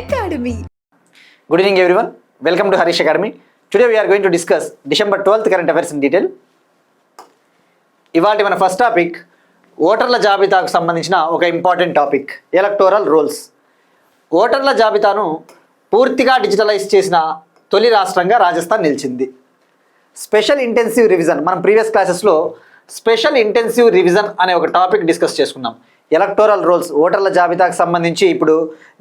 Academy. Good evening everyone. Welcome to Harish Academy. Today we are going to discuss December 12th current affairs in detail. ఇవాళ మన first topic ఓటర్ల జాబితాకు సంబంధించిన ఒక important topic electoral roles. ఓటర్ల జాబితాను పూర్తిగా డిజిటలైజ్ చేసిన తొలి రాష్ట్రంగా రాజస్థాన్ నిలిచింది. స్పెషల్ ఇంటెన్సివ్ రివిజన్, మనం ప్రీవియస్ క్లాసెస్లో స్పెషల్ ఇంటెన్సివ్ రివిజన్ అనే ఒక టాపిక్ డిస్కస్ చేసుకున్నాం. ఎలక్టోరల్ రోల్స్, ఓటర్ల జాబితాకు సంబంధించి ఇప్పుడు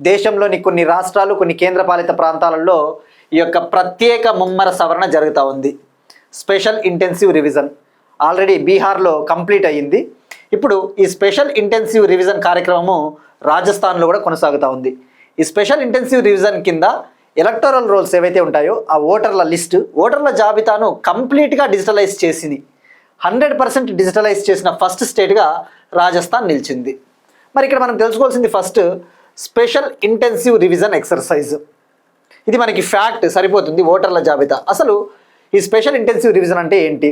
దేశంలోని కొన్ని రాష్ట్రాలు, కొన్ని కేంద్రపాలిత ప్రాంతాలలో ఈ యొక్క ప్రత్యేక ముమ్మర సవరణ జరుగుతూ ఉంది. స్పెషల్ ఇంటెన్సివ్ రివిజన్ ఆల్రెడీ బీహార్లో కంప్లీట్ అయ్యింది. ఇప్పుడు ఈ స్పెషల్ ఇంటెన్సివ్ రివిజన్ కార్యక్రమము రాజస్థాన్లో కూడా కొనసాగుతూ ఉంది. ఈ స్పెషల్ ఇంటెన్సివ్ రివిజన్ కింద ఎలక్టోరల్ రోల్స్ ఏవైతే ఉంటాయో ఆ ఓటర్ల లిస్టు, ఓటర్ల జాబితాను కంప్లీట్గా డిజిటలైజ్ చేసి 100% డిజిటలైజ్ చేసిన ఫస్ట్ స్టేట్గా రాజస్థాన్ నిలిచింది. మరి ఇక్కడ మనం తెలుసుకోవాల్సింది first special intensive revision exercise. ఇది మనకి ఫ్యాక్ట్ సరిపోతుంది. ఓటర్ల జాబితా, అసలు ఈ స్పెషల్ ఇంటెన్సివ్ రివిజన్ అంటే ఏంటి?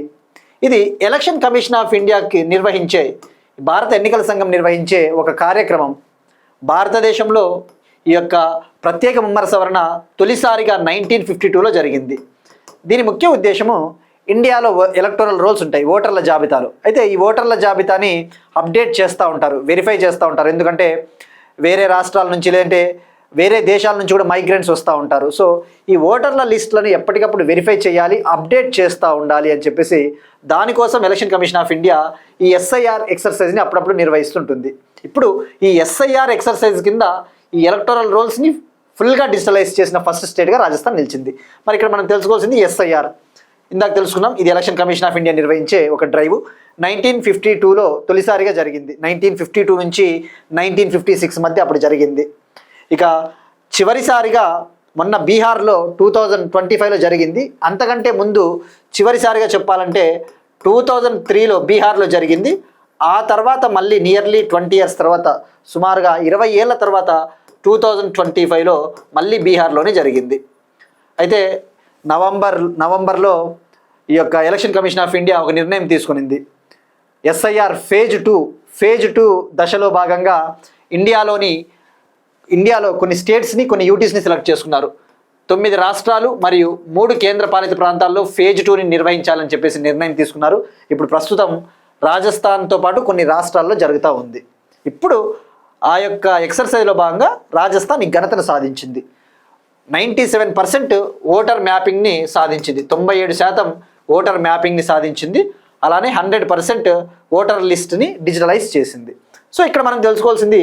ఇది ఎలక్షన్ కమిషన్ ఆఫ్ ఇండియాకి నిర్వహించే, భారత ఎన్నికల సంఘం నిర్వహించే ఒక కార్యక్రమం. భారతదేశంలో ఈ యొక్క ప్రత్యేక ముమ్మర సవరణ తొలిసారిగా 1952లో జరిగింది. దీని ముఖ్య ఉద్దేశము ఇండియాలో ఎలక్టోరల్ రోల్స్ ఉంటాయి ఓటర్ల జాబితాలో. అయితే ఈ ఓటర్ల జాబితాని అప్డేట్ చేస్తూ ఉంటారు, వెరిఫై చేస్తూ ఉంటారు. ఎందుకంటే వేరే రాష్ట్రాల నుంచి లేదంటే వేరే దేశాల నుంచి కూడా మైగ్రెంట్స్ వస్తూ ఉంటారు. సో ఈ ఓటర్ల లిస్టులను ఎప్పటికప్పుడు వెరిఫై చేయాలి, అప్డేట్ చేస్తూ ఉండాలి అని చెప్పేసి దానికోసం ఎలక్షన్ కమిషన్ ఆఫ్ ఇండియా ఈ ఎస్ఐఆర్ ఎక్సర్సైజ్ని అప్పుడప్పుడు నిర్వహిస్తుంటుంది. ఇప్పుడు ఈ ఎస్ఐఆర్ ఎక్సర్సైజ్ కింద ఈ ఎలక్టోరల్ రోల్స్ని ఫుల్గా డిజిటలైజ్ చేసిన ఫస్ట్ స్టేట్గా రాజస్థాన్ నిలిచింది. మరి ఇక్కడ మనం తెలుసుకోవాల్సింది ఎస్ఐఆర్. ఇందాక తెలుసుకున్నాం, ఇది ఎలక్షన్ కమిషన్ ఆఫ్ ఇండియా నిర్వహించే ఒక డ్రైవ్. 1952లో తొలిసారిగా జరిగింది. 1952 నుంచి 1956 మధ్య అప్పుడు జరిగింది. ఇక చివరిసారిగా మొన్న బీహార్లో 2025లో జరిగింది. అంతకంటే ముందు చివరిసారిగా చెప్పాలంటే 2003లో బీహార్లో జరిగింది. ఆ తర్వాత మళ్ళీ నియర్లీ 20 years తర్వాత, సుమారుగా 20 ఏళ్ళ తర్వాత 2025లో మళ్ళీ బీహార్లోనే జరిగింది. అయితే నవంబర్లో ఈ యొక్క ఎలక్షన్ కమిషన్ ఆఫ్ ఇండియా ఒక నిర్ణయం తీసుకునింది. ఎస్ఐఆర్ ఫేజ్ టూ దశలో భాగంగా ఇండియాలో కొన్ని స్టేట్స్ని, కొన్ని యూటీస్ని సెలెక్ట్ చేసుకున్నారు. 9 రాష్ట్రాలు మరియు 3 కేంద్రపాలిత ప్రాంతాల్లో ఫేజ్ 2ని నిర్వహించాలని చెప్పేసి నిర్ణయం తీసుకున్నారు. ఇప్పుడు ప్రస్తుతం రాజస్థాన్తో పాటు కొన్ని రాష్ట్రాల్లో జరుగుతూ ఉంది. ఇప్పుడు ఆ యొక్క ఎక్సర్సైజ్లో భాగంగా రాజస్థాన్ ఈ ఘనతను సాధించింది. 97% ఓటర్ మ్యాపింగ్ని సాధించింది. 97% ఓటర్ మ్యాపింగ్ని సాధించింది. అలానే 100% ఓటర్ లిస్ట్ని డిజిటలైజ్ చేసింది. సో ఇక్కడ మనం తెలుసుకోవాల్సింది,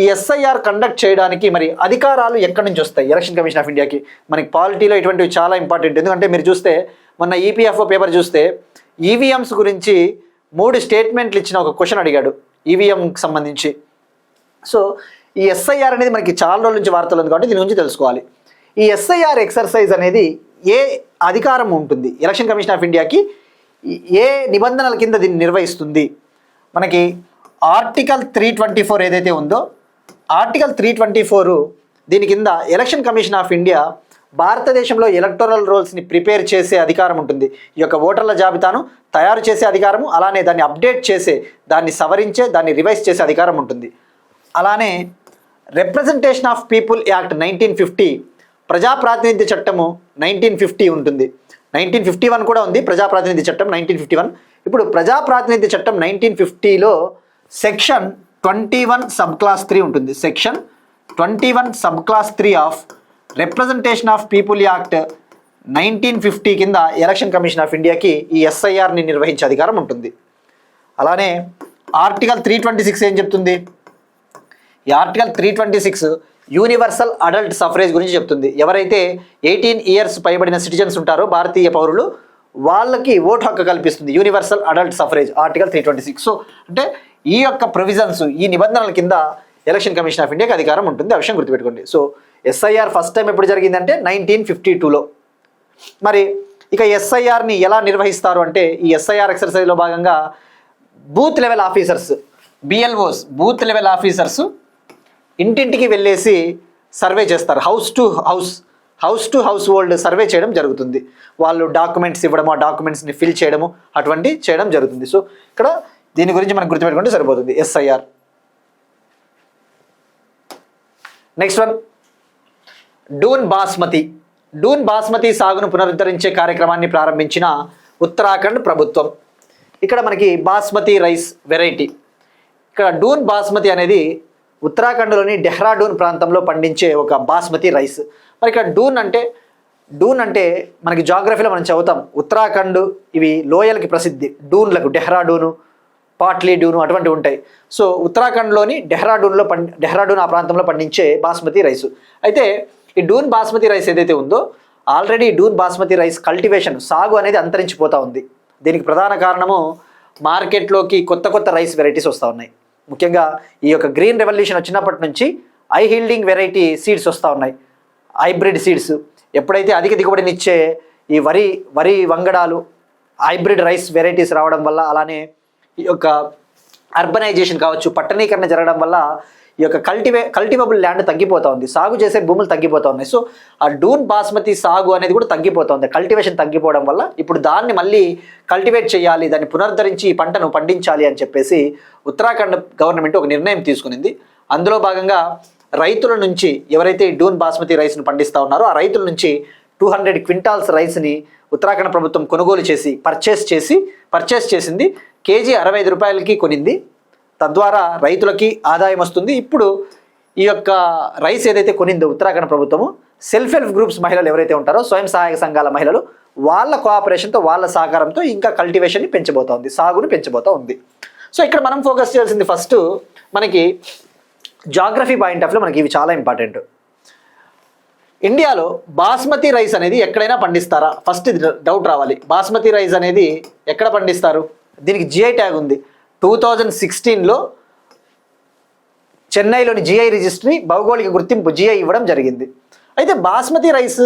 ఈ ఎస్ఐఆర్ కండక్ట్ చేయడానికి మరి అధికారాలు ఎక్కడి నుంచి వస్తాయి ఎలక్షన్ కమిషన్ ఆఫ్ ఇండియాకి? మనకి పాలిటీలో ఇటువంటివి చాలా ఇంపార్టెంట్. ఎందుకంటే మీరు చూస్తే మొన్న ఈపీఎఫ్ఓ పేపర్ చూస్తే ఈవీఎంస్ గురించి 3 స్టేట్మెంట్లు ఇచ్చిన ఒక క్వశ్చన్ అడిగాడు ఈవీఎంకి సంబంధించి. సో ఈ ఎస్ఐఆర్ అనేది మనకి చాలా రోజుల నుంచి వార్తలు ఉంది కాబట్టి దీని గురించి తెలుసుకోవాలి. ఈ ఎస్ఐఆర్ ఎక్సర్సైజ్ అనేది ఏ అధికారం ఉంటుంది ఎలక్షన్ కమిషన్ ఆఫ్ ఇండియాకి, ఏ నిబంధనల కింద దీన్ని నిర్వహిస్తుంది? మనకి ఆర్టికల్ 324 ఏదైతే ఉందో, ఆర్టికల్ 324 దీని కింద ఎలక్షన్ కమిషన్ ఆఫ్ ఇండియా భారతదేశంలో ఎలక్టోరల్ రోల్స్ని ప్రిపేర్ చేసే అధికారం ఉంటుంది. ఈ యొక్క ఓటర్ల జాబితాను తయారు చేసే అధికారము, అలానే దాన్ని అప్డేట్ చేసే, దాన్ని సవరించే, దాన్ని రివైజ్ చేసే అధికారం ఉంటుంది. అలానే రిప్రజెంటేషన్ ఆఫ్ పీపుల్ యాక్ట్ 1950, ప్రజాప్రాతినిధ్య చట్టము 1950 ఉంటుంది. 1951 కూడా ఉంది ప్రజాప్రాతినిధ్య చట్టం 1951. ఇప్పుడు ప్రజాప్రాతినిధ్య చట్టం 1950లో సెక్షన్ 21 సబ్ క్లాస్ 3 ఉంటుంది. Section 21 sub class 3 of representation of people act 1950 కింద ఎలక్షన్ కమిషన్ ఆఫ్ ఇండియాకి ఈ ఎస్ఐఆర్ని నిర్వహించే అధికారం ఉంటుంది. అలానే ఆర్టికల్ 326 ఏం చెప్తుంది? ఈ ఆర్టికల్ 326 యూనివర్సల్ అడల్ట్ సఫరేజ్ గురించి చెప్తుంది. ఎవరైతే 18 years పైబడిన సిటిజన్స్ ఉంటారో, భారతీయ పౌరులు, వాళ్ళకి ఓటు హక్కు కల్పిస్తుంది universal adult suffrage article 326. So అంటే ఈ యొక్క ప్రొవిజన్స్, ఈ నిబంధనల కింద ఎలక్షన్ కమిషన్ ఆఫ్ ఇండియాకి అధికారం ఉంటుంది. ఆ విషయం గుర్తుపెట్టుకోండి. సో ఎస్ఐఆర్ ఫస్ట్ టైం ఎప్పుడు జరిగిందంటే 1952లో. మరి ఇక ఎస్ఐఆర్ని ఎలా నిర్వహిస్తారు అంటే, ఈ ఎస్ఐఆర్ ఎక్సర్సైజ్లో భాగంగా booth level officers, BLOs, booth level officers ఇంటింటికి వెళ్ళేసి సర్వే చేస్తారు. House to house hold survey చేయడం జరుగుతుంది. వాళ్ళు డాక్యుమెంట్స్ ఇవ్వడము, ఆ డాక్యుమెంట్స్ని ఫిల్ చేయడము, అటువంటి చేయడం జరుగుతుంది. సో ఇక్కడ దీని గురించి మనం గుర్తుపెట్టుకుంటే సరిపోతుంది SIR. Next one, Doon basmati సాగును పునరుద్ధరించే కార్యక్రమాన్ని ప్రారంభించిన ఉత్తరాఖండ్ ప్రభుత్వం. ఇక్కడ మనకి బాస్మతి రైస్ వెరైటీ. ఇక్కడ డూన్ బాస్మతి అనేది ఉత్తరాఖండ్లోని డెహ్రాడూన్ ప్రాంతంలో పండించే ఒక బాస్మతి రైస్. మరి ఇక్కడ డూన్ అంటే మనకి జాగ్రఫీలో మనం చదువుతాం, ఉత్తరాఖండ్ ఇవి లోయలకి ప్రసిద్ధి, డూన్లకు డెహ్రాడూను, పాట్లీ డూను అటువంటివి ఉంటాయి. సో ఉత్తరాఖండ్లోని డెహ్రాడూన్ ఆ ప్రాంతంలో పండించే బాస్మతి రైసు. అయితే ఈ డూన్ బాస్మతి రైస్ ఏదైతే ఉందో already Doon basmati rice cultivation సాగు అనేది అంతరించిపోతూ ఉంది. దీనికి ప్రధాన కారణము మార్కెట్లోకి కొత్త రైస్ వెరైటీస్ వస్తూ ఉన్నాయి. ముఖ్యంగా ఈ యొక్క గ్రీన్ రెవల్యూషన్ వచ్చినప్పటి నుంచి హై హీల్డింగ్ వెరైటీ సీడ్స్ వస్తూ ఉన్నాయి, హైబ్రిడ్ సీడ్స్. ఎప్పుడైతే అధిక దిగుబడినిచ్చే ఈ వరి వంగడాలు హైబ్రిడ్ రైస్ వెరైటీస్ రావడం వల్ల, అలానే ఈ యొక్క అర్బనైజేషన్ కావచ్చు, పట్టణీకరణ జరగడం వల్ల ఈ యొక్క కల్టివబుల్ ల్యాండ్ తగ్గిపోతూ ఉంది, సాగు చేసే భూములు తగ్గిపోతూ ఉన్నాయి. సో ఆ డూన్ బాస్మతి సాగు అనేది కూడా తగ్గిపోతుంది, కల్టివేషన్ తగ్గిపోవడం వల్ల. ఇప్పుడు దాన్ని మళ్ళీ కల్టివేట్ చేయాలి, దాన్ని పునరుద్ధరించి ఈ పంటను పండించాలి అని చెప్పేసి ఉత్తరాఖండ్ గవర్నమెంట్ ఒక నిర్ణయం తీసుకునింది. అందులో భాగంగా రైతుల నుంచి ఎవరైతే ఈ డూన్ బాస్మతి రైస్ను పండిస్తూ ఉన్నారో ఆ రైతుల నుంచి 200 క్వింటాల్స్ రైస్ని ఉత్తరాఖండ్ ప్రభుత్వం కొనుగోలు చేసి పర్చేస్ చేసింది. కేజీ 65 రూపాయలకి కొనింది. తద్వారా రైతులకి ఆదాయం వస్తుంది. ఇప్పుడు ఈ యొక్క రైస్ ఏదైతే కొనిందో ఉత్తరాఖండ్ ప్రభుత్వము, సెల్ఫ్ హెల్ప్ గ్రూప్స్ మహిళలు ఎవరైతే ఉంటారో, స్వయం సహాయక సంఘాల మహిళలు, వాళ్ళ కోఆపరేషన్తో, వాళ్ళ సహకారంతో ఇంకా కల్టివేషన్ని పెంచబోతోంది, సాగును పెంచబోతూ ఉంది. సో ఇక్కడ మనం ఫోకస్ చేయాల్సింది ఫస్ట్ మనకి జాగ్రఫీ పాయింట్ ఆఫ్ వ్యూ మనకి ఇవి చాలా ఇంపార్టెంట్. ఇండియాలో బాస్మతి రైస్ అనేది ఎక్కడైనా పండిస్తారా? ఫస్ట్ డౌట్ రావాలి. బాస్మతి రైస్ అనేది ఎక్కడ పండిస్తారు? దీనికి జిఐ ట్యాగ్ ఉంది. 2016లో చెన్నైలోని జిఐ రిజిస్ట్రీ భౌగోళిక గుర్తింపు జిఐ ఇవ్వడం జరిగింది. అయితే బాస్మతి రైస్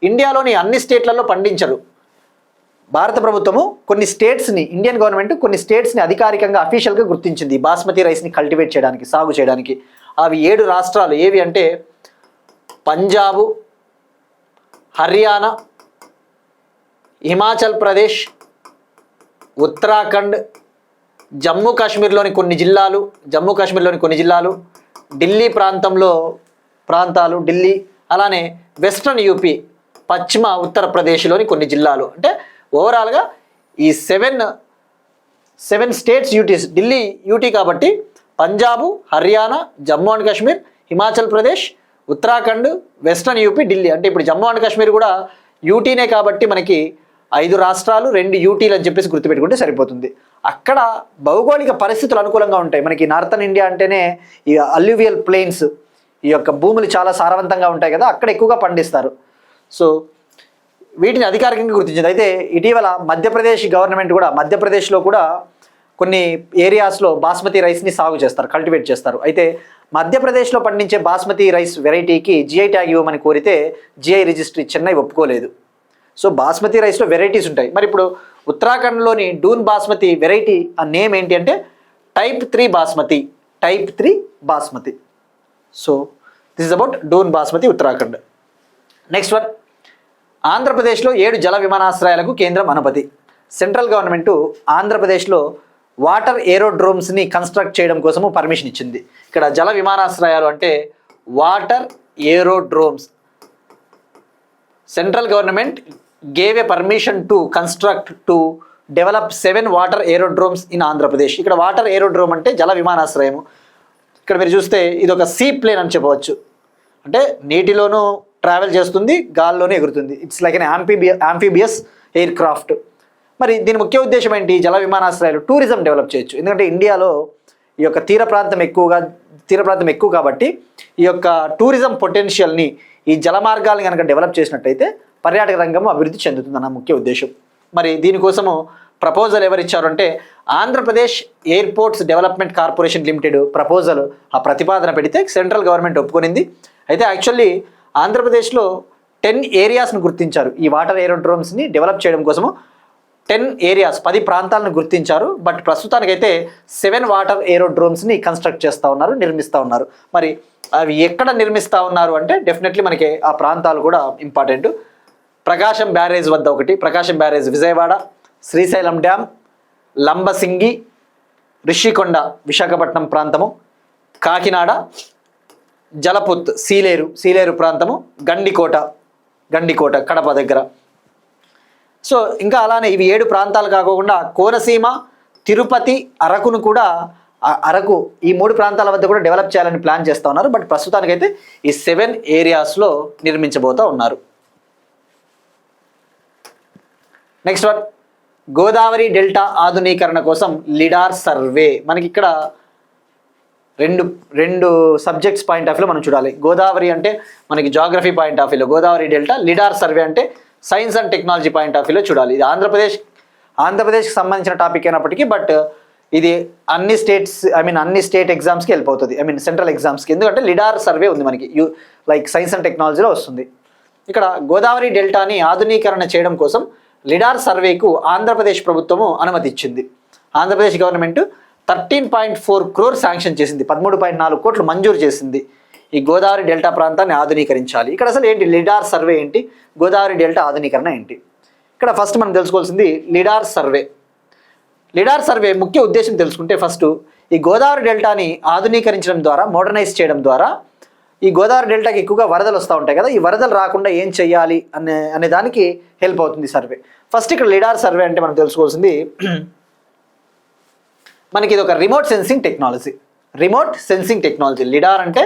ఇండియాలోని అన్ని స్టేట్లలో పండించరు. భారత ప్రభుత్వము కొన్ని స్టేట్స్ని, ఇండియన్ గవర్నమెంట్ కొన్ని స్టేట్స్ని అధికారికంగా అఫీషియల్గా గుర్తించింది బాస్మతి రైస్ని కల్టివేట్ చేయడానికి, సాగు చేయడానికి. అవి 7 రాష్ట్రాలు. ఏవి అంటే పంజాబు, హర్యానా, హిమాచల్ ప్రదేశ్, ఉత్తరాఖండ్, జమ్మూ కాశ్మీర్లోని కొన్ని జిల్లాలు, ఢిల్లీ ప్రాంతాలు, ఢిల్లీ, అలానే వెస్ట్రన్ యూపీ, పశ్చిమ ఉత్తరప్రదేశ్లోని కొన్ని జిల్లాలు. అంటే ఓవరాల్గా ఈ seven states UTs, Delhi UT కాబట్టి Punjab, Haryana, Jammu and Kashmir, Himachal Pradesh, Uttarakhand, western UP, Delhi. అంటే ఇప్పుడు జమ్మూ అండ్ కాశ్మీర్ కూడా యూటీనే కాబట్టి మనకి 5 రాష్ట్రాలు 2 యూటీలు అని చెప్పేసి గుర్తుపెట్టుకుంటే సరిపోతుంది. అక్కడ భౌగోళిక పరిస్థితులు అనుకూలంగా ఉంటాయి. మనకి నార్థన్ ఇండియా అంటేనే ఈ అల్యూవియల్ ప్లెయిన్స్, ఈ యొక్క భూములు చాలా సారవంతంగా ఉంటాయి కదా, అక్కడ ఎక్కువగా పండిస్తారు. సో వీటిని అధికారికంగా గుర్తించింది. అయితే ఇటీవల మధ్యప్రదేశ్ గవర్నమెంట్ కూడా, మధ్యప్రదేశ్లో కూడా కొన్ని ఏరియాస్లో బాస్మతి రైస్ని సాగు చేస్తారు, కల్టివేట్ చేస్తారు. అయితే మధ్యప్రదేశ్లో పండించే బాస్మతి రైస్ వెరైటీకి జిఐ ట్యాగ్ ఇవ్వమని కోరితే జిఐ రిజిస్ట్రీ చెన్నై ఒప్పుకోలేదు. సో బాస్మతి రైస్లో వెరైటీస్ ఉంటాయి. మరి ఇప్పుడు ఉత్తరాఖండ్లోని డూన్ బాస్మతి వెరైటీ ఆ నేమ్ ఏంటి అంటే type 3 basmati. So this is about Doon basmati Uttarakhand. Next one, ఆంధ్రప్రదేశ్లో 7 జల విమానాశ్రయాలకు కేంద్రం అనుమతి. సెంట్రల్ గవర్నమెంట్ ఆంధ్రప్రదేశ్లో వాటర్ ఏరోడ్రోమ్స్ని కన్స్ట్రక్ట్ చేయడం కోసము పర్మిషన్ ఇచ్చింది. ఇక్కడ జల విమానాశ్రయాలు అంటే water aerodromes. Central government gave a permission to develop 7 water aerodromes in Andhra Pradesh. ఇక్కడ వాటర్ ఏరోడ్రోమ్ అంటే జల విమానాశ్రయము. ఇక్కడ మీరు చూస్తే ఇది ఒక సీ ప్లేన్ అని చెప్పవచ్చు. అంటే నీటిలోనూ ట్రావెల్ చేస్తుంది, గాల్లోనే ఎగురుతుంది. It's like an amphibious air craft. మరి దీని ముఖ్య ఉద్దేశం ఏంటి? జల విమానాశ్రయాలు టూరిజం డెవలప్ చేయొచ్చు. ఎందుకంటే ఇండియాలో ఈ యొక్క తీర ప్రాంతం ఎక్కువ కాబట్టి ఈ యొక్క టూరిజం పొటెన్షియల్ని, ఈ జల మార్గాలను కనుక డెవలప్ చేసినట్టయితే పర్యాటక రంగం అభివృద్ధి చెందుతుందన్న ముఖ్య ఉద్దేశం. మరి దీనికోసము ప్రపోజల్ ఎవరిచ్చారు అంటే Andhra Pradesh airports development corporation limited ఆ ప్రతిపాదన పెడితే సెంట్రల్ గవర్నమెంట్ ఒప్పుకొనింది. అయితే యాక్చువల్లీ ఆంధ్రప్రదేశ్లో 10 ఏరియాస్ను గుర్తించారు. ఈ వాటర్ ఏరోడ్రోమ్స్ని డెవలప్ చేయడం కోసము 10 ఏరియాస్, 10 ప్రాంతాలను గుర్తించారు. బట్ ప్రస్తుతానికైతే 7 వాటర్ ఏరోడ్రోమ్స్ని కన్స్ట్రక్ట్ నిర్మిస్తూ ఉన్నారు. మరి అవి ఎక్కడ నిర్మిస్తూ ఉన్నారు అంటే డెఫినెట్లీ మనకి ఆ ప్రాంతాలు కూడా ఇంపార్టెంట్. ప్రకాశం బ్యారేజ్ వద్ద ఒకటి, ప్రకాశం బ్యారేజ్ విజయవాడ, శ్రీశైలం డ్యామ్, లంబసింగి, రిషికొండ విశాఖపట్నం ప్రాంతము, కాకినాడ, జలపుత్ సీలేరు ప్రాంతము, గండికోట కడప దగ్గర. సో ఇంకా అలానే ఇవి 7 ప్రాంతాలు కాకుండా కోనసీమ, తిరుపతి, అరకును కూడా అరకు ఈ 3 ప్రాంతాల వద్ద కూడా డెవలప్ చేయాలని ప్లాన్ చేస్తూ ఉన్నారు. బట్ ప్రస్తుతానికైతే ఈ 7 ఏరియాస్లో నిర్మించబోతూ ఉన్నారు. నెక్స్ట్ వన్, గోదావరి డెల్టా ఆధునీకరణ కోసం లిడార్ సర్వే. మనకి ఇక్కడ రెండు సబ్జెక్ట్స్ పాయింట్ ఆఫ్ వ్యూలో మనం చూడాలి. గోదావరి అంటే మనకి జాగ్రఫీ పాయింట్ ఆఫ్ వ్యూలో గోదావరి డెల్టా, లిడార్ సర్వే అంటే science and technology point of వ్యూలో చూడాలి. ఇది ఆంధ్రప్రదేశ్కి సంబంధించిన టాపిక్ అయినప్పటికీ బట్ ఇది అన్ని స్టేట్ ఎగ్జామ్స్కి వెళ్ళిపోతుంది, సెంట్రల్ ఎగ్జామ్స్కి. ఎందుకంటే లిడార్ సర్వే ఉంది మనకి లైక్ సైన్స్ అండ్ టెక్నాలజీలో వస్తుంది. ఇక్కడ గోదావరి డెల్టాని ఆధునీకరణ చేయడం కోసం లిడార్ సర్వేకు ఆంధ్రప్రదేశ్ ప్రభుత్వము అనుమతి ఇచ్చింది. ఆంధ్రప్రదేశ్ గవర్నమెంట్ 13.4 crore శాంక్షన్ చేసింది, 13.4 కోట్లు మంజూరు చేసింది ఈ గోదావరి డెల్టా ప్రాంతాన్ని ఆధునీకరించాలి. ఇక్కడ అసలు ఏంటి లిడార్ సర్వే ఏంటి, గోదావరి డెల్టా ఆధునీకరణ ఏంటి? ఇక్కడ ఫస్ట్ మనం తెలుసుకోవాల్సింది లిడార్ సర్వే ముఖ్య ఉద్దేశం తెలుసుకుంటే ఫస్ట్ ఈ గోదావరి డెల్టాని ఆధునీకరించడం ద్వారా, మోడర్నైజ్ చేయడం ద్వారా ఈ గోదావరి డెల్టాకి ఎక్కువగా వరదలు వస్తూ ఉంటాయి కదా, ఈ వరదలు రాకుండా ఏం చేయాలి అనే దానికి హెల్ప్ అవుతుంది సర్వే. ఫస్ట్ ఇక్కడ లిడార్ సర్వే అంటే మనం తెలుసుకోవాల్సింది మనకి ఇది ఒక రిమోట్ సెన్సింగ్ టెక్నాలజీ. లిడార్ అంటే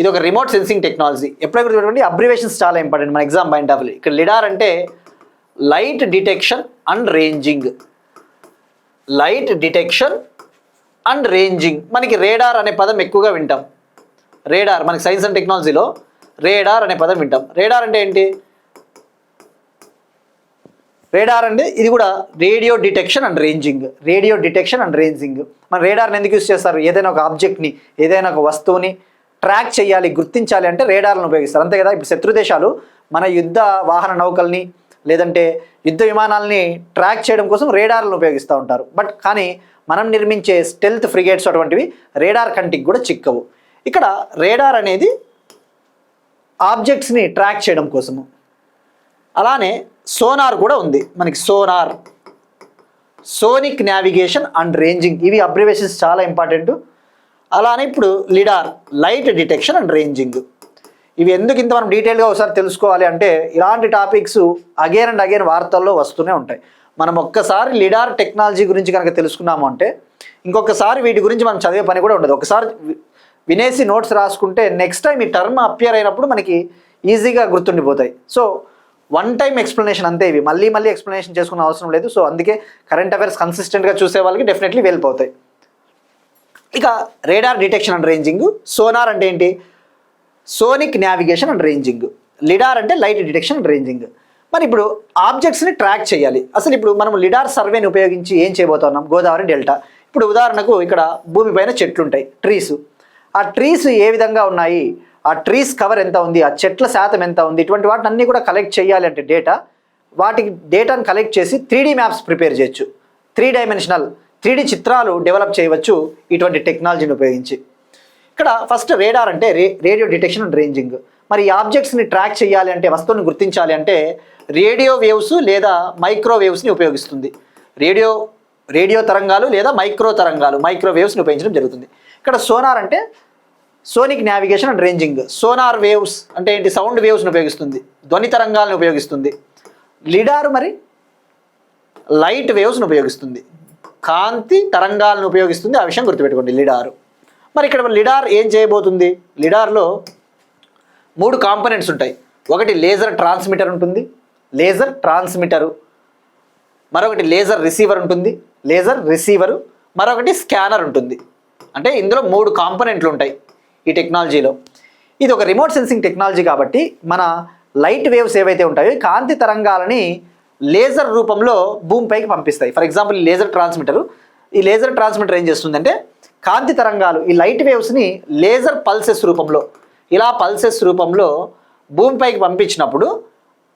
ఇది ఒక రిమోట్ సెన్సింగ్ టెక్నాలజీ. ఎప్పుడైనా గుర్తుపెట్టుకోండి, అబ్రివేషన్స్ చాలా ఇంపార్టెంట్ మన ఎగ్జామ్ పాయింట్ ఆఫ్ వ్యూ. ఇక్కడ లిడార్ అంటే లైట్ డిటెక్షన్ అండ్ రేంజింగ్. మనకి రేడార్ అనే పదం ఎక్కువగా వింటాం. రేడార్ మనకి సైన్స్ అండ్ టెక్నాలజీలో రేడార్ అనే పదం వింటాం. రేడార్ అంటే ఏంటి? రేడార్ అంటే ఇది కూడా రేడియో డిటెక్షన్ అండ్ రేంజింగ్. మన రేడార్ని ఎందుకు యూస్ చేస్తారు? ఏదైనా ఒక ఆబ్జెక్ట్ని, ఏదైనా ఒక వస్తువుని ట్రాక్ చేయాలి, గుర్తించాలి అంటే రేడార్లను ఉపయోగిస్తారు, అంతే కదా. ఇప్పుడు శత్రు దేశాలు మన యుద్ధ వాహన నౌకల్ని లేదంటే యుద్ధ విమానాలని ట్రాక్ చేయడం కోసం రేడార్లను ఉపయోగిస్తూ ఉంటారు. కానీ మనం నిర్మించే స్టెల్త్ ఫ్రిగేట్స్ అటువంటివి రేడార్ కంటికి కూడా చిక్కవు. ఇక్కడ రేడార్ అనేది ఆబ్జెక్ట్స్ని ట్రాక్ చేయడం కోసము. అలానే సోనార్ కూడా ఉంది మనకి. సోనిక్ నావిగేషన్ అండ్ రేంజింగ్, ఇవి అబ్రివేషన్స్ చాలా ఇంపార్టెంట్. అలానే ఇప్పుడు lidar light detection and ranging. ఇవి ఎందుకు ఇంత మనం డీటెయిల్గా ఒకసారి తెలుసుకోవాలి అంటే ఇలాంటి టాపిక్స్ అగైన్ అండ్ అగైన్ వార్తల్లో వస్తూనే ఉంటాయి. మనం ఒక్కసారి లిడార్ టెక్నాలజీ గురించి కనుక తెలుసుకున్నాము అంటే ఇంకొకసారి వీటి గురించి మనం చదివే పని కూడా ఉండదు. ఒకసారి వినేసి నోట్స్ రాసుకుంటే నెక్స్ట్ టైం ఈ టర్మ్ అపియర్ అయినప్పుడు మనకి ఈజీగా గుర్తుండిపోతాయి. సో వన్ టైం ఎక్స్ప్లెనేషన్ అంతే, ఇవి మళ్ళీ ఎక్స్ప్లెనేషన్ చేసుకునే అవసరం లేదు. సో అందుకే కరెంట్ అఫైర్స్ కన్సిస్టెంట్గా చూసే వాళ్ళకి డెఫినెట్లీ వెళ్ళిపోతాయి. ఇక radar detection and ranging. Sonar అంటే ఏంటి? Sonic navigation and ranging. Lidar అంటే లైట్ డిటెక్షన్ అండ్ రేంజింగ్. మరి ఇప్పుడు ఆబ్జెక్ట్స్ని ట్రాక్ చేయాలి. అసలు ఇప్పుడు మనం లిడార్ సర్వేని ఉపయోగించి ఏం చేయబోతున్నాం? గోదావరి డెల్టా. ఇప్పుడు ఉదాహరణకు ఇక్కడ భూమిపైన చెట్లు ఉంటాయి, ట్రీస్. ఆ ట్రీస్ ఏ విధంగా ఉన్నాయి, ఆ ట్రీస్ కవర్ ఎంత ఉంది, ఆ చెట్ల శాతం ఎంత ఉంది, ఇటువంటి వాటిని అన్నీ కూడా కలెక్ట్ చేయాలి అంటే డేటాను కలెక్ట్ చేసి 3D మ్యాప్స్ ప్రిపేర్ చేయొచ్చు. 3D చిత్రాలు డెవలప్ చేయవచ్చు ఇటువంటి టెక్నాలజీని ఉపయోగించి. ఇక్కడ ఫస్ట్ రేడార్ అంటే రేడియో డిటెక్షన్ అండ్ రేంజింగ్. మరి ఈ ఆబ్జెక్ట్స్ని ట్రాక్ చేయాలి అంటే, వస్తువుని గుర్తించాలి అంటే రేడియో వేవ్స్ లేదా మైక్రోవేవ్స్ని ఉపయోగిస్తుంది. రేడియో తరంగాలు లేదా మైక్రోవేవ్స్ని ఉపయోగించడం జరుగుతుంది. ఇక్కడ సోనార్ అంటే sonic navigation and ranging. Sonar waves అంటే ఏంటి? సౌండ్ వేవ్స్ని ఉపయోగిస్తుంది, ధ్వని తరంగాలను ఉపయోగిస్తుంది. లిడార్ మరి లైట్ వేవ్స్ని ఉపయోగిస్తుంది, కాంతి తరంగాలను ఉపయోగిస్తుంది. ఆ విషయం గుర్తుపెట్టుకోండి లిడారు. మరి ఇక్కడ లిడార్ ఏం చేయబోతుంది? లిడార్లో 3 కాంపోనెంట్స్ ఉంటాయి. ఒకటి లేజర్ ట్రాన్స్మిటరు, మరొకటి లేజర్ రిసీవరు, మరొకటి స్కానర్ ఉంటుంది. అంటే ఇందులో 3 కాంపోనెంట్లు ఉంటాయి ఈ టెక్నాలజీలో. ఇది ఒక రిమోట్ సెన్సింగ్ టెక్నాలజీ కాబట్టి మన లైట్ వేవ్స్ ఏవైతే ఉంటాయో కాంతి తరంగాలని లేజర్ రూపంలో భూమిపైకి పంపిస్తాయి. ఫర్ ఎగ్జాంపుల్ ఈ లేజర్ ట్రాన్స్మిటర్ ఏం చేస్తుందంటే కాంతి తరంగాలు ఈ లైట్ వేవ్స్ని లేజర్ పల్సెస్ రూపంలో భూమిపైకి పంపించినప్పుడు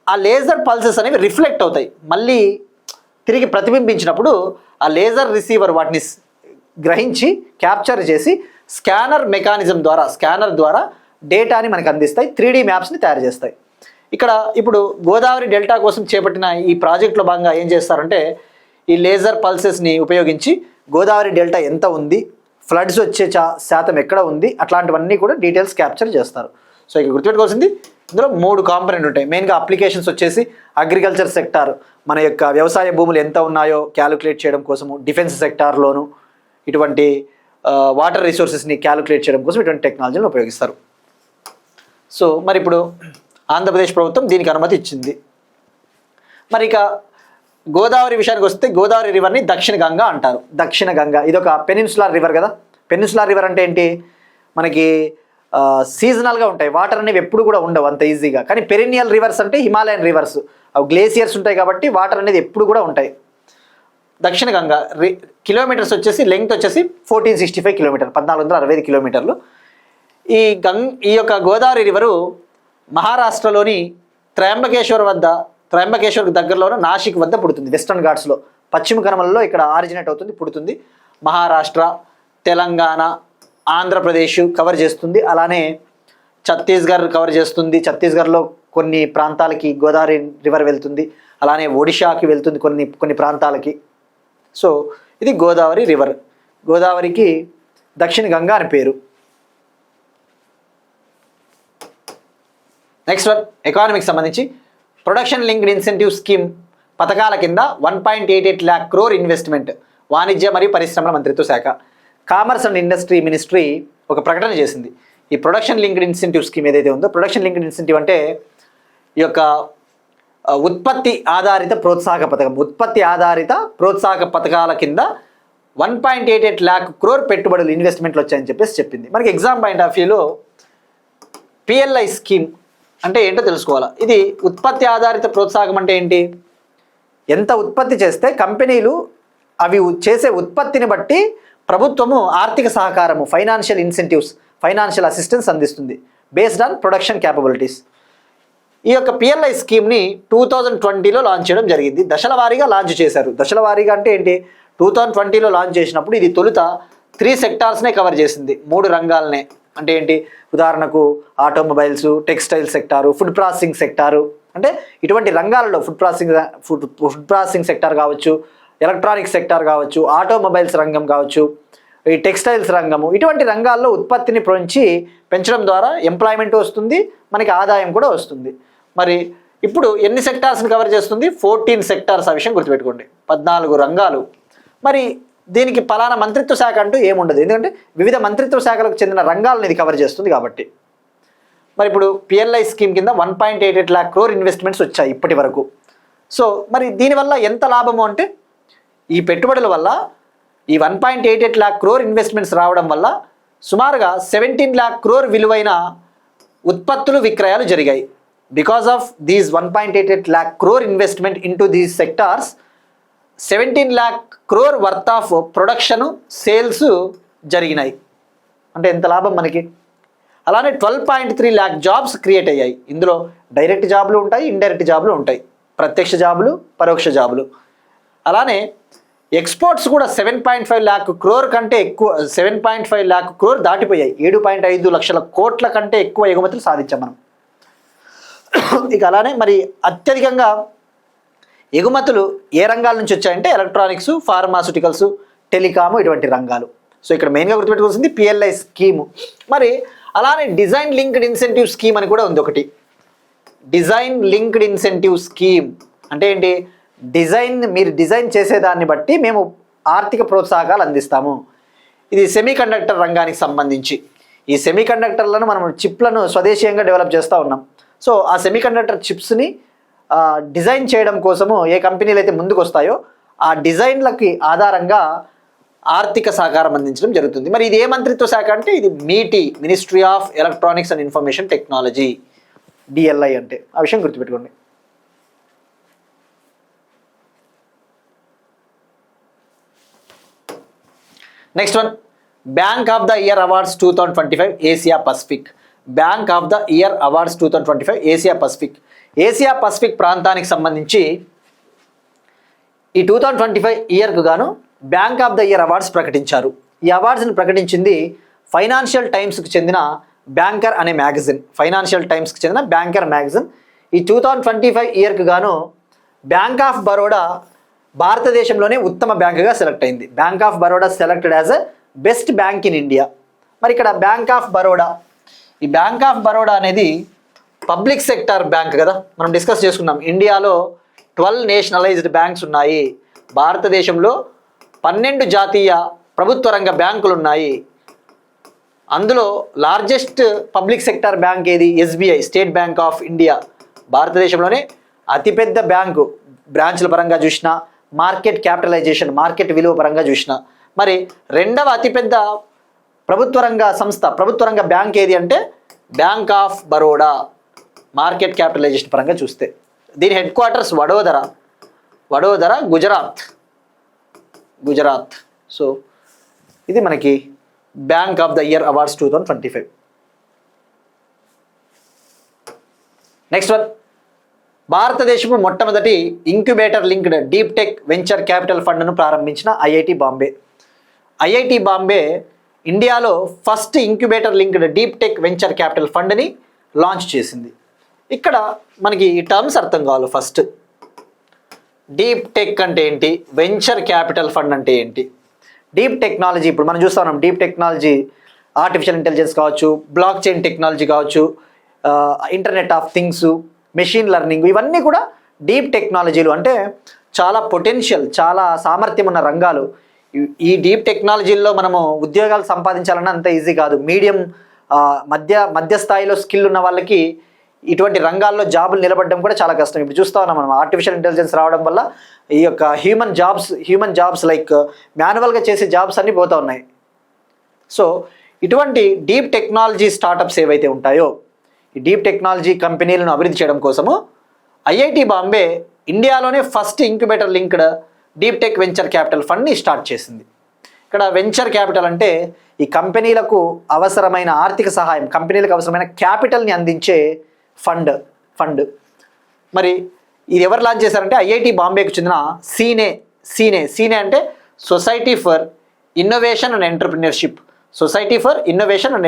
ఆ లేజర్ పల్సెస్ అనేవి రిఫ్లెక్ట్ అవుతాయి. మళ్ళీ తిరిగి ప్రతిబింబించినప్పుడు ఆ లేజర్ రిసీవర్ వాటిని గ్రహించి క్యాప్చర్ చేసి స్కానర్ ద్వారా డేటాని మనకు అందిస్తాయి, 3D మ్యాప్స్ని తయారు చేస్తాయి. ఇక్కడ ఇప్పుడు గోదావరి డెల్టా కోసం చేపట్టిన ఈ ప్రాజెక్టులో భాగంగా ఏం చేస్తారంటే ఈ లేజర్ పల్సెస్ని ఉపయోగించి గోదావరి డెల్టా ఎంత ఉంది, ఫ్లడ్స్ వచ్చే శాతం ఎక్కడ ఉంది, అట్లాంటివన్నీ కూడా డీటెయిల్స్ క్యాప్చర్ చేస్తారు. సో ఇక గుర్తుపెట్టుకోవాల్సింది ఇందులో 3 కాంపోనెంట్ ఉంటాయి. మెయిన్గా అప్లికేషన్స్ వచ్చేసి అగ్రికల్చర్ సెక్టార్, మన యొక్క వ్యవసాయ భూములు ఎంత ఉన్నాయో క్యాలిక్యులేట్ చేయడం కోసము, డిఫెన్స్ సెక్టార్లోను ఇటువంటి వాటర్ రిసోర్సెస్ని క్యాలిక్యులేట్ చేయడం కోసం ఇటువంటి టెక్నాలజీని ఉపయోగిస్తారు. సో మరి ఇప్పుడు ఆంధ్రప్రదేశ్ ప్రభుత్వం దీనికి అనుమతి ఇచ్చింది. మరి ఇక గోదావరి విషయానికి వస్తే గోదావరి రివర్ని దక్షిణ గంగా అంటారు. దక్షిణ గంగా ఇదొక పెనిన్సులార్ రివర్ కదా. పెనిన్సులార్ రివర్ అంటే ఏంటి, మనకి సీజనల్గా ఉంటాయి, వాటర్ అనేవి ఎప్పుడు కూడా ఉండవు అంత ఈజీగా. కానీ పెరినియల్ రివర్స్ అంటే హిమాలయన్ రివర్స్, అవి గ్లేసియర్స్ ఉంటాయి కాబట్టి వాటర్ అనేది ఎప్పుడు కూడా ఉంటాయి. దక్షిణ గంగా కిలోమీటర్స్ వచ్చేసి లెంగ్త్ వచ్చేసి 1465 కిలోమీటర్, 1465 కిలోమీటర్లు. ఈ యొక్క గోదావరి రివరు మహారాష్ట్రలోని త్రయంబకేశ్వర్ దగ్గరలోనే నాసిక్ వద్ద పుడుతుంది. వెస్టర్న్ ఘాట్స్లో పశ్చిమ కనుమలలో ఇక్కడ ఆరిజినేట్ అవుతుంది, పుడుతుంది. మహారాష్ట్ర, తెలంగాణ, ఆంధ్రప్రదేశ్ కవర్ చేస్తుంది. అలానే ఛత్తీస్గఢ్ కవర్ చేస్తుంది. ఛత్తీస్గఢ్లో కొన్ని ప్రాంతాలకి గోదావరి రివర్ వెళ్తుంది. అలానే ఒడిషాకి వెళ్తుంది కొన్ని ప్రాంతాలకి. సో ఇది గోదావరి రివర్. గోదావరికి దక్షిణ గంగా అని పేరు. నెక్స్ట్ వన్ ఎకానమీకి సంబంధించి ప్రొడక్షన్ లింక్డ్ ఇన్సెంటివ్ స్కీమ్ పథకాల కింద 1.88 lakh crore ఇన్వెస్ట్మెంట్ వాణిజ్య మరియు పరిశ్రమల మంత్రిత్వ శాఖ, కామర్స్ అండ్ ఇండస్ట్రీ మినిస్ట్రీ ఒక ప్రకటన చేసింది. ఈ ప్రొడక్షన్ లింక్డ్ ఇన్సెంటివ్ స్కీమ్ ఏదైతే ఉందో, ప్రొడక్షన్ లింక్డ్ ఇన్సెంటివ్ అంటే ఈ యొక్క ఉత్పత్తి ఆధారిత ప్రోత్సాహక పథకం. ఉత్పత్తి ఆధారిత ప్రోత్సాహక పథకాల కింద 1.88 lakh crore పెట్టుబడులు ఇన్వెస్ట్మెంట్లు వచ్చాయని చెప్పేసి చెప్పింది. మనకి ఎగ్జామ్ పాయింట్ ఆఫ్ వ్యూలో పిఎల్ఐ స్కీమ్ అంటే ఏంటో తెలుసుకోవాలా. ఇది ఉత్పత్తి ఆధారిత ప్రోత్సాహకం అంటే ఏంటి, ఎంత ఉత్పత్తి చేస్తే కంపెనీలు అవి చేసే ఉత్పత్తిని బట్టి ప్రభుత్వము ఆర్థిక సహకారము, ఫైనాన్షియల్ ఇన్సెంటివ్స్, ఫైనాన్షియల్ అసిస్టెన్స్ అందిస్తుంది బేస్డ్ ఆన్ ప్రొడక్షన్ క్యాపబిలిటీస్. ఈ యొక్క పిఎల్ఐ స్కీమ్ని 2020లో లాంచ్ చేయడం జరిగింది. దశల వారీగా లాంచ్ చేశారు. దశల వారీగా అంటే ఏంటి, 2020లో లాంచ్ చేసినప్పుడు ఇది తొలుత 3 సెక్టార్స్నే కవర్ చేసింది, 3 రంగాలనే. అంటే ఏంటి, ఉదాహరణకు automobiles, textile sector, food processing sector. అంటే ఇటువంటి రంగాలలో ఫుడ్ ప్రాసెసింగ్ సెక్టార్ కావచ్చు, ఎలక్ట్రానిక్స్ సెక్టార్ కావచ్చు, ఆటోమొబైల్స్ రంగం కావచ్చు, ఈ టెక్స్టైల్స్ రంగము, ఇటువంటి రంగాల్లో ఉత్పత్తిని పెంచడం ద్వారా ఎంప్లాయ్మెంట్ వస్తుంది, మనకి ఆదాయం కూడా వస్తుంది. మరి ఇప్పుడు ఎన్ని సెక్టార్స్ని కవర్ చేస్తుంది, 14 సెక్టార్స్. ఆ విషయం గుర్తుపెట్టుకోండి, 14 రంగాలు. మరి దీనికి పలానా మంత్రిత్వ శాఖ అంటూ ఏముండదు, ఎందుకంటే వివిధ మంత్రిత్వ శాఖలకు చెందిన రంగాలను ఇది కవర్ చేస్తుంది కాబట్టి. మరి ఇప్పుడు పిఎల్ఐ స్కీమ్ కింద 1.88 lakh crore ఇన్వెస్ట్మెంట్స్ వచ్చాయి ఇప్పటి వరకు. సో మరి దీనివల్ల ఎంత లాభము అంటే, ఈ పెట్టుబడుల వల్ల ఈ 1.88 lakh crore ఇన్వెస్ట్మెంట్స్ రావడం వల్ల సుమారుగా 17 lakh crore విలువైన ఉత్పత్తులు విక్రయాలు జరిగాయి. Because of these 1.88 lakh crore investment into these sectors, 17 lakh crore worth of production sales జరిగినాయి. అంటే ఎంత లాభం మనకి. అలానే 12.3 lakh జాబ్స్ క్రియేట్ అయ్యాయి. ఇందులో డైరెక్ట్ జాబులు ఉంటాయి, ఇండైరెక్ట్ జాబులు ఉంటాయి, ప్రత్యక్ష జాబులు, పరోక్ష జాబులు. అలానే ఎక్స్పోర్ట్స్ కూడా 7.5 lakh crore కంటే ఎక్కువ, 7.5 lakh crore దాటిపోయాయి. 7.5 లక్షల కోట్ల కంటే ఎక్కువ ఎగుమతులు సాధించాం మనం. ఇక అలానే మరి అత్యధికంగా ఎగుమతులు ఏ రంగాల నుంచి వచ్చాయంటే ఎలక్ట్రానిక్స్, ఫార్మాస్యూటికల్స్, టెలికాము, ఇటువంటి రంగాలు. సో ఇక్కడ మెయిన్గా గుర్తుపెట్టుకోవాల్సింది పిఎల్ఐ స్కీము. మరి అలానే డిజైన్ లింక్డ్ ఇన్సెంటివ్ స్కీమ్ అని కూడా ఉంది ఒకటి. డిజైన్ లింక్డ్ ఇన్సెంటివ్ స్కీమ్ అంటే ఏంటి, మీరు డిజైన్ చేసేదాన్ని బట్టి మేము ఆర్థిక ప్రోత్సాహకాలు అందిస్తాము. ఇది సెమీకండక్టర్ రంగానికి సంబంధించి. ఈ సెమీకండక్టర్లను మనం చిప్లను స్వదేశీయంగా డెవలప్ చేస్తూ ఉన్నాం. సో ఆ సెమీకండక్టర్ చిప్స్ని డిజైన్ చేయడం కోసము ఏ కంపెనీలు అయితే ముందుకు వస్తాయో ఆ డిజైన్లకి ఆధారంగా ఆర్థిక సహకారం అందించడం జరుగుతుంది. మరి ఇది ఏ మంత్రిత్వ శాఖ అంటే ఇది MeitY, ministry of electronics and information technology, DLI అంటే. ఆ విషయం గుర్తుపెట్టుకోండి. Next one, bank of the year awards 2025 Asia Pacific. Bank of the year awards 2025 Asia Pacific. Asia Pacific ప్రాంతానికి సంబంధించి ఈ 2025 ఇయర్కు గాను bank of the year awards ప్రకటించారు. ఈ అవార్డ్స్ని ప్రకటించింది ఫైనాన్షియల్ టైమ్స్కి చెందిన బ్యాంకర్ అనే మ్యాగజైన్. ఫైనాన్షియల్ టైమ్స్కి చెందిన బ్యాంకర్ మ్యాగజైన్ ఈ 2025 ఇయర్కు గాను బ్యాంక్ ఆఫ్ బరోడా భారతదేశంలోనే ఉత్తమ బ్యాంకుగా సెలెక్ట్ అయింది. Bank of Baroda selected as a best bank in India. మరి ఇక్కడ బ్యాంక్ ఆఫ్ బరోడా, ఈ బ్యాంక్ ఆఫ్ బరోడా అనేది పబ్లిక్ సెక్టార్ బ్యాంక్ కదా, మనం డిస్కస్ చేసుకున్నాం. ఇండియాలో 12 నేషనలైజ్డ్ బ్యాంక్స్ ఉన్నాయి. భారతదేశంలో 12 జాతీయ ప్రభుత్వ రంగ బ్యాంకులు ఉన్నాయి. అందులో లార్జెస్ట్ పబ్లిక్ సెక్టార్ బ్యాంక్ ఏది? SBI, state bank of India. భారతదేశంలోనే అతిపెద్ద బ్యాంకు, బ్రాంచ్ల పరంగా చూసినా, మార్కెట్ క్యాపిటలైజేషన్, మార్కెట్ విలువ పరంగా చూసినా. మరి రెండవ అతిపెద్ద ప్రభుత్వ రంగ సంస్థ, ప్రభుత్వ రంగ బ్యాంక్ ఏది అంటే bank of Baroda, market capitalization పరంగా చూస్తే. దీని headquarters Vadodara, Gujarat. So ఇది మనకి bank of the year awards 2025. Next one, భారతదేశపు మొట్టమొదటి incubator linked deep tech venture capital ఫండ్ను ప్రారంభించిన ఐఐటి బాంబే. ఐఐటి బాంబే ఇండియాలో first incubator linked deep tech venture capital ఫండ్ని లాంచ్ చేసింది. ఇక్కడ మనకి ఈ టర్మ్స్ అర్థం కావాలి. ఫస్ట్, డీప్ టెక్ అంటే ఏంటి, వెంచర్ క్యాపిటల్ ఫండ్ అంటే ఏంటి. డీప్ టెక్నాలజీ, ఇప్పుడు మనం చూస్తా ఉన్నాం, డీప్ టెక్నాలజీ ఆర్టిఫిషియల్ ఇంటెలిజెన్స్ కావచ్చు, బ్లాక్ చైన్ టెక్నాలజీ కావచ్చు, internet of things, machine learning, ఇవన్నీ కూడా డీప్ టెక్నాలజీలు. అంటే చాలా పొటెన్షియల్, చాలా సామర్థ్యం ఉన్న రంగాలు. ఈ డీప్ టెక్నాలజీల్లో మనము ఉద్యోగాలు సంపాదించాలన్నా అంత ఈజీ కాదు. మీడియం మధ్య స్థాయిలో స్కిల్ ఉన్న వాళ్ళకి ఇటువంటి రంగాల్లో జాబులు నిలబడడం కూడా చాలా కష్టం. ఇప్పుడు చూస్తా ఉన్నాం మనం, ఆర్టిఫిషియల్ ఇంటెలిజెన్స్ రావడం వల్ల ఈ యొక్క హ్యూమన్ జాబ్స్ లైక్ మాన్యువల్గా చేసే జాబ్స్ అన్నీ పోతూ ఉన్నాయి. సో ఇటువంటి డీప్ టెక్నాలజీ స్టార్టప్స్ ఏవైతే ఉంటాయో, ఈ డీప్ టెక్నాలజీ కంపెనీలను అభివృద్ధి చేయడం కోసము ఐఐటి బాంబే ఇండియాలోనే first incubator linked deep tech venture capital ఫండ్ని స్టార్ట్ చేసింది. ఇక్కడ వెంచర్ క్యాపిటల్ అంటే ఈ కంపెనీలకు అవసరమైన ఆర్థిక సహాయం, కంపెనీలకు అవసరమైన క్యాపిటల్ని అందించే ఫండ్. మరి ఇది ఎవరు లాంచ్ చేశారంటే ఐఐటి బాంబేకు చెందిన సీనే అంటే society for innovation and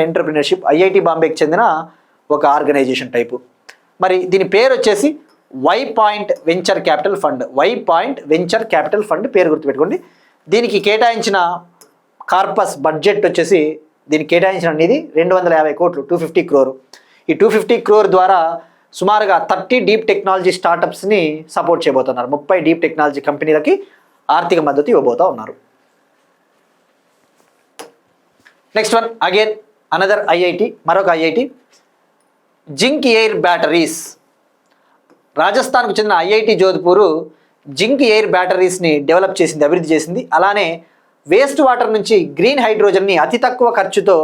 entrepreneurship. IIT బాంబేకి చెందిన ఒక ఆర్గనైజేషన్ టైపు. మరి దీని పేరు వచ్చేసి Y point venture capital fund పేరు గుర్తుపెట్టుకోండి. దీనికి కేటాయించిన కార్పస్ బడ్జెట్ వచ్చేసి, దీనికి కేటాయించిన అనేది 250 కోట్లు, 250 crore. ఈ 250 crore ద్వారా సుమారుగా 30 డీప్ టెక్నాలజీ స్టార్టప్స్ని సపోర్ట్ చేయబోతున్నారు. 30 డీప్ టెక్నాలజీ కంపెనీలకి ఆర్థిక మద్దతు ఇవ్వబోతూ ఉన్నారు. Next one, again another IIT, మరొక ఐఐటి, జింక్ ఎయిర్ బ్యాటరీస్. రాజస్థాన్కు చెందిన ఐఐటి జోధ్పూర్ జింక్ ఎయిర్ బ్యాటరీస్ని డెవలప్ చేసింది, అభివృద్ధి చేసింది. అలానే వేస్ట్ వాటర్ నుంచి గ్రీన్ హైడ్రోజన్ని అతి తక్కువ ఖర్చుతో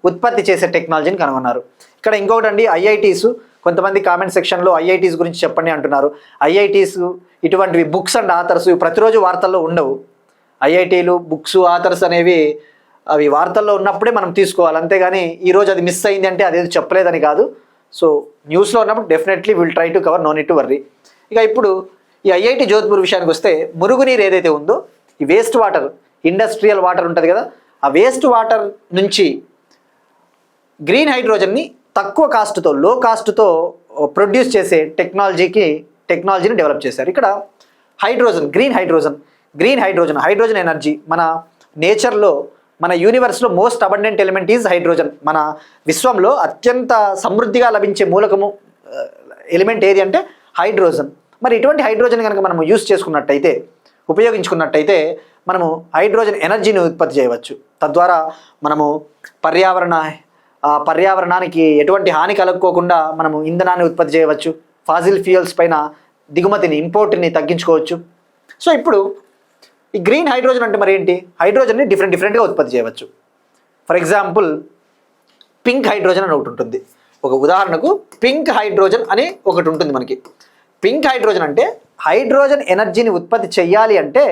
ఉత్పత్తి చేసే టెక్నాలజీని కనుగొన్నారు. ఇక్కడ ఇంకొకటి అండి, ఐఐటీస్, కొంతమంది కామెంట్ సెక్షన్లో ఐఐటీస్ గురించి చెప్పండి అంటున్నారు. ఐఐటీస్ ఇటువంటివి బుక్స్ అండ్ ఆథర్స్ ప్రతిరోజు వార్తల్లో ఉండవు. ఐఐటీలు బుక్స్ ఆథర్స్ అనేవి అవి వార్తల్లో ఉన్నప్పుడే మనం తీసుకోవాలి, అంతేగాని ఈరోజు అది మిస్ అయింది అంటే అదేదో చెప్పలేదని కాదు. సో న్యూస్లో ఉన్నప్పుడు definitely will try to cover, no need to worry. ఇక ఇప్పుడు ఈ ఐఐటి జోధ్పూర్ విషయానికి వస్తే, మురుగునీరు ఏదైతే ఉందో, ఈ వేస్ట్ వాటర్, ఇండస్ట్రియల్ వాటర్ ఉంటుంది కదా, ఆ వేస్ట్ వాటర్ నుంచి గ్రీన్ హైడ్రోజన్ని తక్కువ కాస్ట్తో, లో కాస్ట్తో ప్రొడ్యూస్ చేసే టెక్నాలజీని డెవలప్ చేశారు. ఇక్కడ గ్రీన్ హైడ్రోజన్ ఎనర్జీ. మన నేచర్లో, మన యూనివర్స్లో most abundant element is hydrogen. మన విశ్వంలో అత్యంత సమృద్ధిగా లభించే మూలకము ఎలిమెంట్ ఏది అంటే హైడ్రోజన్. మరి ఇటువంటి హైడ్రోజన్ కనుక మనము ఉపయోగించుకున్నట్టయితే మనము హైడ్రోజన్ ఎనర్జీని ఉత్పత్తి చేయవచ్చు. తద్వారా మనము పర్యావరణానికి ఎటువంటి హాని కలుక్కోకుండా మనము ఇంధనాన్ని ఉత్పత్తి చేయవచ్చు. ఫాజిల్ ఫ్యూయల్స్ పైన దిగుమతిని, ఇంపోర్ట్ని తగ్గించుకోవచ్చు. సో ఇప్పుడు ఈ గ్రీన్ హైడ్రోజన్ అంటే మరి ఏంటి? హైడ్రోజన్ని డిఫరెంట్గా ఉత్పత్తి చేయవచ్చు. ఫర్ ఎగ్జాంపుల్, పింక్ హైడ్రోజన్ అని ఒకటి ఉంటుంది. ఒక ఉదాహరణకు పింక్ హైడ్రోజన్ అని ఒకటి ఉంటుంది మనకి. పింక్ హైడ్రోజన్ అంటే హైడ్రోజన్ ఎనర్జీని ఉత్పత్తి చేయాలి అంటే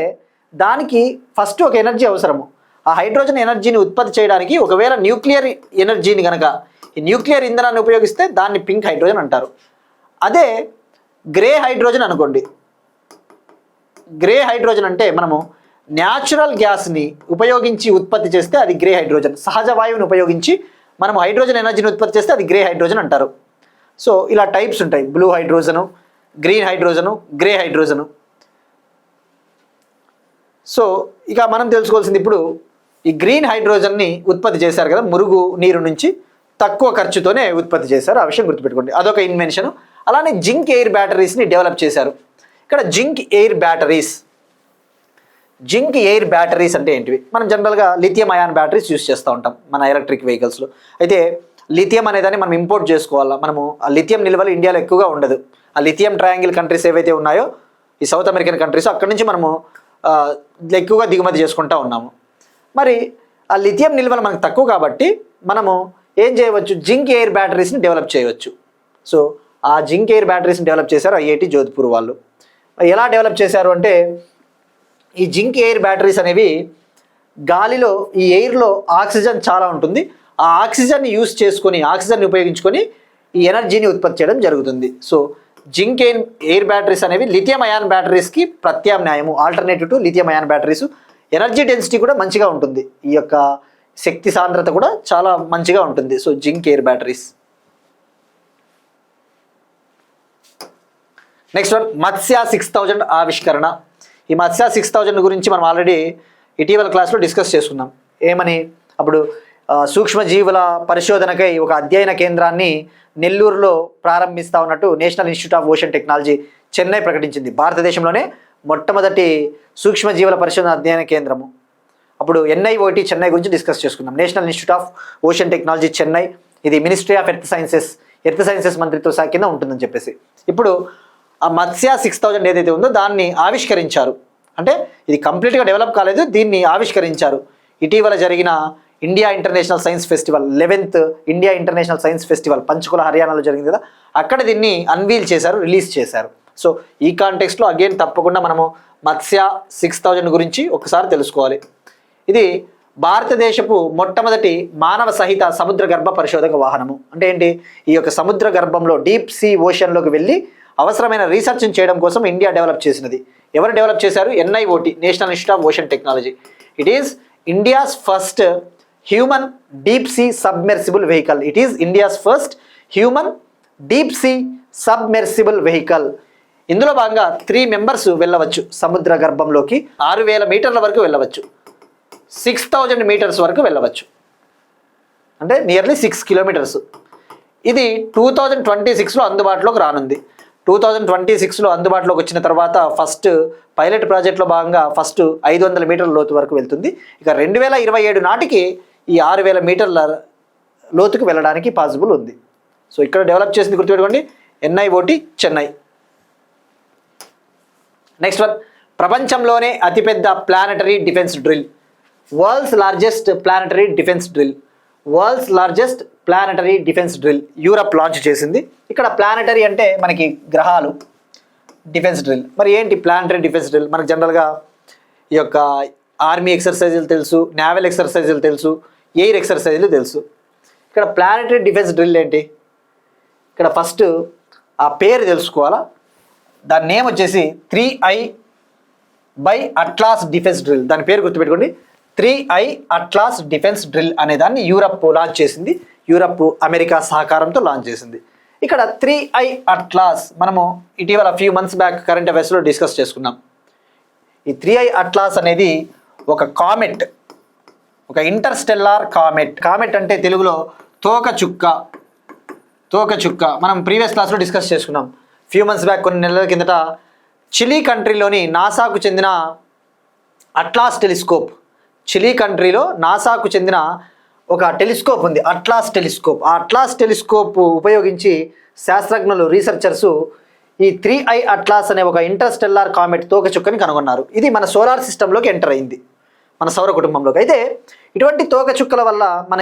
దానికి ఫస్ట్ ఒక ఎనర్జీ అవసరము. ఆ హైడ్రోజన్ ఎనర్జీని ఉత్పత్తి చేయడానికి ఒకవేళ న్యూక్లియర్ ఎనర్జీని కనుక, ఈ న్యూక్లియర్ ఇంధనాన్ని ఉపయోగిస్తే దాన్ని పింక్ హైడ్రోజన్ అంటారు. అదే గ్రే హైడ్రోజన్ అనుకోండి. గ్రే హైడ్రోజన్ అంటే మనము న్యాచురల్ గ్యాస్ని ఉపయోగించి ఉత్పత్తి చేస్తే అది గ్రే హైడ్రోజన్. సహజ వాయువుని ఉపయోగించి మనం హైడ్రోజన్ ఎనర్జీని ఉత్పత్తి చేస్తే అది గ్రే హైడ్రోజన్ అంటారు. సో ఇలా టైప్స్ ఉంటాయి: blue hydrogen, green hydrogen, grey hydrogen. So ఇక మనం తెలుసుకోవాల్సింది ఇప్పుడు ఈ గ్రీన్ హైడ్రోజన్ని ఉత్పత్తి చేశారు కదా, మురుగు నీరు నుంచి తక్కువ ఖర్చుతోనే ఉత్పత్తి చేశారు. ఆ విషయం గుర్తుపెట్టుకోండి, అదొక ఇన్వెన్షన్. అలానే జింక్ ఎయిర్ బ్యాటరీస్ని డెవలప్ చేశారు. ఇక్కడ జింక్ ఎయిర్ బ్యాటరీస్ అంటే ఏంటివి? మనం జనరల్గా లిథియం అయాన్ బ్యాటరీస్ యూస్ చేస్తూ ఉంటాం మన ఎలక్ట్రిక్ వెహికల్స్లో. అయితే లిథియం అనేదాన్ని మనం ఇంపోర్ట్ చేసుకోవాలా. మనము ఆ లిథియం నిల్వలు ఇండియాలో ఎక్కువగా ఉండదు. ఆ లిథియం ట్రయాంగిల్ కంట్రీస్ ఏవైతే ఉన్నాయో ఈ సౌత్ అమెరికన్ కంట్రీస్, అక్కడి నుంచి మనము ఎక్కువగా దిగుమతి చేసుకుంటూ ఉన్నాము. మరి ఆ లిథియం నిల్వలు మనకు తక్కువ కాబట్టి మనము ఏం చేయవచ్చు, జింక్ ఎయిర్ బ్యాటరీస్ని డెవలప్ చేయవచ్చు. సో ఆ జింక్ ఎయిర్ బ్యాటరీస్ని డెవలప్ చేశారు ఐఐటి జోధ్పూర్ వాళ్ళు. ఎలా డెవలప్ చేశారు అంటే, ఈ జింక్ ఎయిర్ బ్యాటరీస్ అనేవి గాలిలో, ఈ ఎయిర్లో ఆక్సిజన్ చాలా ఉంటుంది. ఆ ఆక్సిజన్ని యూస్ చేసుకొని, ఆక్సిజన్ని ఉపయోగించుకొని ఈ ఎనర్జీని ఉత్పత్తి చేయడం జరుగుతుంది. సో జింక్ ఎయిర్ బ్యాటరీస్ అనేవి లిథియం అయాన్ బ్యాటరీస్కి ప్రత్యామ్నాయము, alternative to lithium ion batteries. Energy density కూడా మంచిగా ఉంటుంది, ఈ యొక్క శక్తి సాంద్రత కూడా చాలా మంచిగా ఉంటుంది. So zinc air batteries. Next one, మత్స్య 6000 ఆవిష్కరణ. ఈ మత్స్య 6000 గురించి మనం ఆల్రెడీ ఇటీవల క్లాస్లో డిస్కస్ చేసుకున్నాం. ఏమని? అప్పుడు సూక్ష్మజీవుల పరిశోధనకై ఒక అధ్యయన కేంద్రాన్ని నెల్లూరులో ప్రారంభిస్తా ఉన్నట్టు national institute of ocean technology Chennai ప్రకటించింది. భారతదేశంలోనే మొట్టమొదటి సూక్ష్మజీవుల పరిశోధన అధ్యయన కేంద్రము. అప్పుడు NIOT చెన్నై గురించి డిస్కస్ చేసుకున్నాం. National institute of ocean technology Chennai, ఇది మినిస్ట్రీ ఆఫ్ ఎర్త్ సైన్సెస్ మంత్రిత్వ శాఖ కింద ఉంటుందని చెప్పేసి. ఇప్పుడు ఆ మత్స్య 6000 ఏదైతే ఉందో దాన్ని ఆవిష్కరించారు. అంటే ఇది కంప్లీట్గా డెవలప్ కాలేదు, దీన్ని ఆవిష్కరించారు. ఇటీవల జరిగిన India International Science Festival, 11th India International Science Festival Panchkula హర్యానాలో జరిగింది కదా, అక్కడ దీన్ని అన్వీల్ చేశారు, రిలీజ్ చేశారు. సో ఈ కాంటెక్స్ట్లో అగైన్ తప్పకుండా మనము మత్స్య 6000 గురించి ఒకసారి తెలుసుకోవాలి. ఇది భారతదేశపు మొట్టమొదటి మానవ సహిత సముద్ర గర్భ పరిశోధక వాహనము. అంటే ఏంటి? ఈ యొక్క సముద్ర గర్భంలో, డీప్ సీ ఓషన్లోకి వెళ్ళి అవసరమైన రీసెర్చ్ని చేయడం కోసం ఇండియా డెవలప్ చేసినది. ఎవరు డెవలప్ చేశారు? NIOT, national institute of ocean technology. It is India's first human deep sea submersible vehicle. It is India's first human deep sea submersible vehicle. ఇందులో భాగంగా 3 మెంబర్స్ వెళ్ళవచ్చు సముద్ర గర్భంలోకి. 6000 మీటర్ల వరకు వెళ్ళవచ్చు, 6000 మీటర్స్ వరకు వెళ్ళవచ్చు, అంటే నియర్లీ 6 కిలోమీటర్స్. ఇది 2026లో అందుబాటులోకి రానుంది. 2026లో అందుబాటులోకి వచ్చిన తర్వాత ఫస్ట్ పైలట్ ప్రాజెక్ట్లో భాగంగా ఫస్ట్ 500 మీటర్ల లోతు వరకు వెళ్తుంది. ఇక 2027 నాటికి ఈ 6000 మీటర్ల లోతుకు వెళ్ళడానికి పాసిబుల్ ఉంది. సో ఇక్కడ డెవలప్ చేసింది గుర్తుపెట్టుకోండి, NIOT చెన్నై. నెక్స్ట్ వన్, ప్రపంచంలోనే అతిపెద్ద planetary defence drill. World's largest planetary defence drill Europe launch చేసింది. ఇక్కడ ప్లానటరీ అంటే మనకి గ్రహాలు, డిఫెన్స్ డ్రిల్. మరి ఏంటి ప్లానటరీ డిఫెన్స్ డ్రిల్? మనకు జనరల్గా ఈ యొక్క ఆర్మీ ఎక్సర్సైజులు తెలుసు, నేవల్ ఎక్సర్సైజులు తెలుసు, ఎయిర్ ఎక్సర్సైజులు తెలుసు. ఇక్కడ ప్లానటరీ డిఫెన్స్ డ్రిల్ ఏంటి? ఇక్కడ ఫస్ట్ ఆ పేరు తెలుసుకోవాలా. దాని నేమ్ వచ్చేసి 3I by atlas defence drill. దాని పేరు గుర్తుపెట్టుకోండి, 3I అట్లాస్ డిఫెన్స్ డ్రిల్ అనే దాన్ని యూరప్ లాంచ్ చేసింది. యూరప్ అమెరికా సహకారంతో లాంచ్ చేసింది. ఇక్కడ 3I అట్లాస్ మనము ఇటీవల ఫ్యూ మంత్స్ బ్యాక్ కరెంట్ అఫైర్స్లో డిస్కస్ చేసుకున్నాం. ఈ 3I అట్లాస్ అనేది ఒక కామెట్, ఒక ఇంటర్స్టెల్లార్ కామెట్. కామెట్ అంటే తెలుగులో తోకచుక్క. మనం ప్రీవియస్ క్లాస్లో డిస్కస్ చేసుకున్నాం. ఫ్యూ మంత్స్ బ్యాక్, కొన్ని నెలల కిందట, చిలీ కంట్రీలోని నాసాకు చెందిన అట్లాస్ టెలిస్కోప్, చిలీ కంట్రీలో నాసాకు చెందిన ఒక టెలిస్కోప్ ఉంది, అట్లాస్ టెలిస్కోప్. ఆ అట్లాస్ టెలిస్కోప్ ఉపయోగించి శాస్త్రజ్ఞులు, రీసెర్చర్సు ఈ 3I అట్లాస్ అనే ఒక ఇంటర్స్టెల్లార్ కామెట్ తోకచుక్కని కనుగొన్నారు. ఇది మన సోలార్ సిస్టంలోకి ఎంటర్ అయింది, మన సౌర కుటుంబంలోకి. అయితే ఇటువంటి తోకచుక్కల వల్ల మన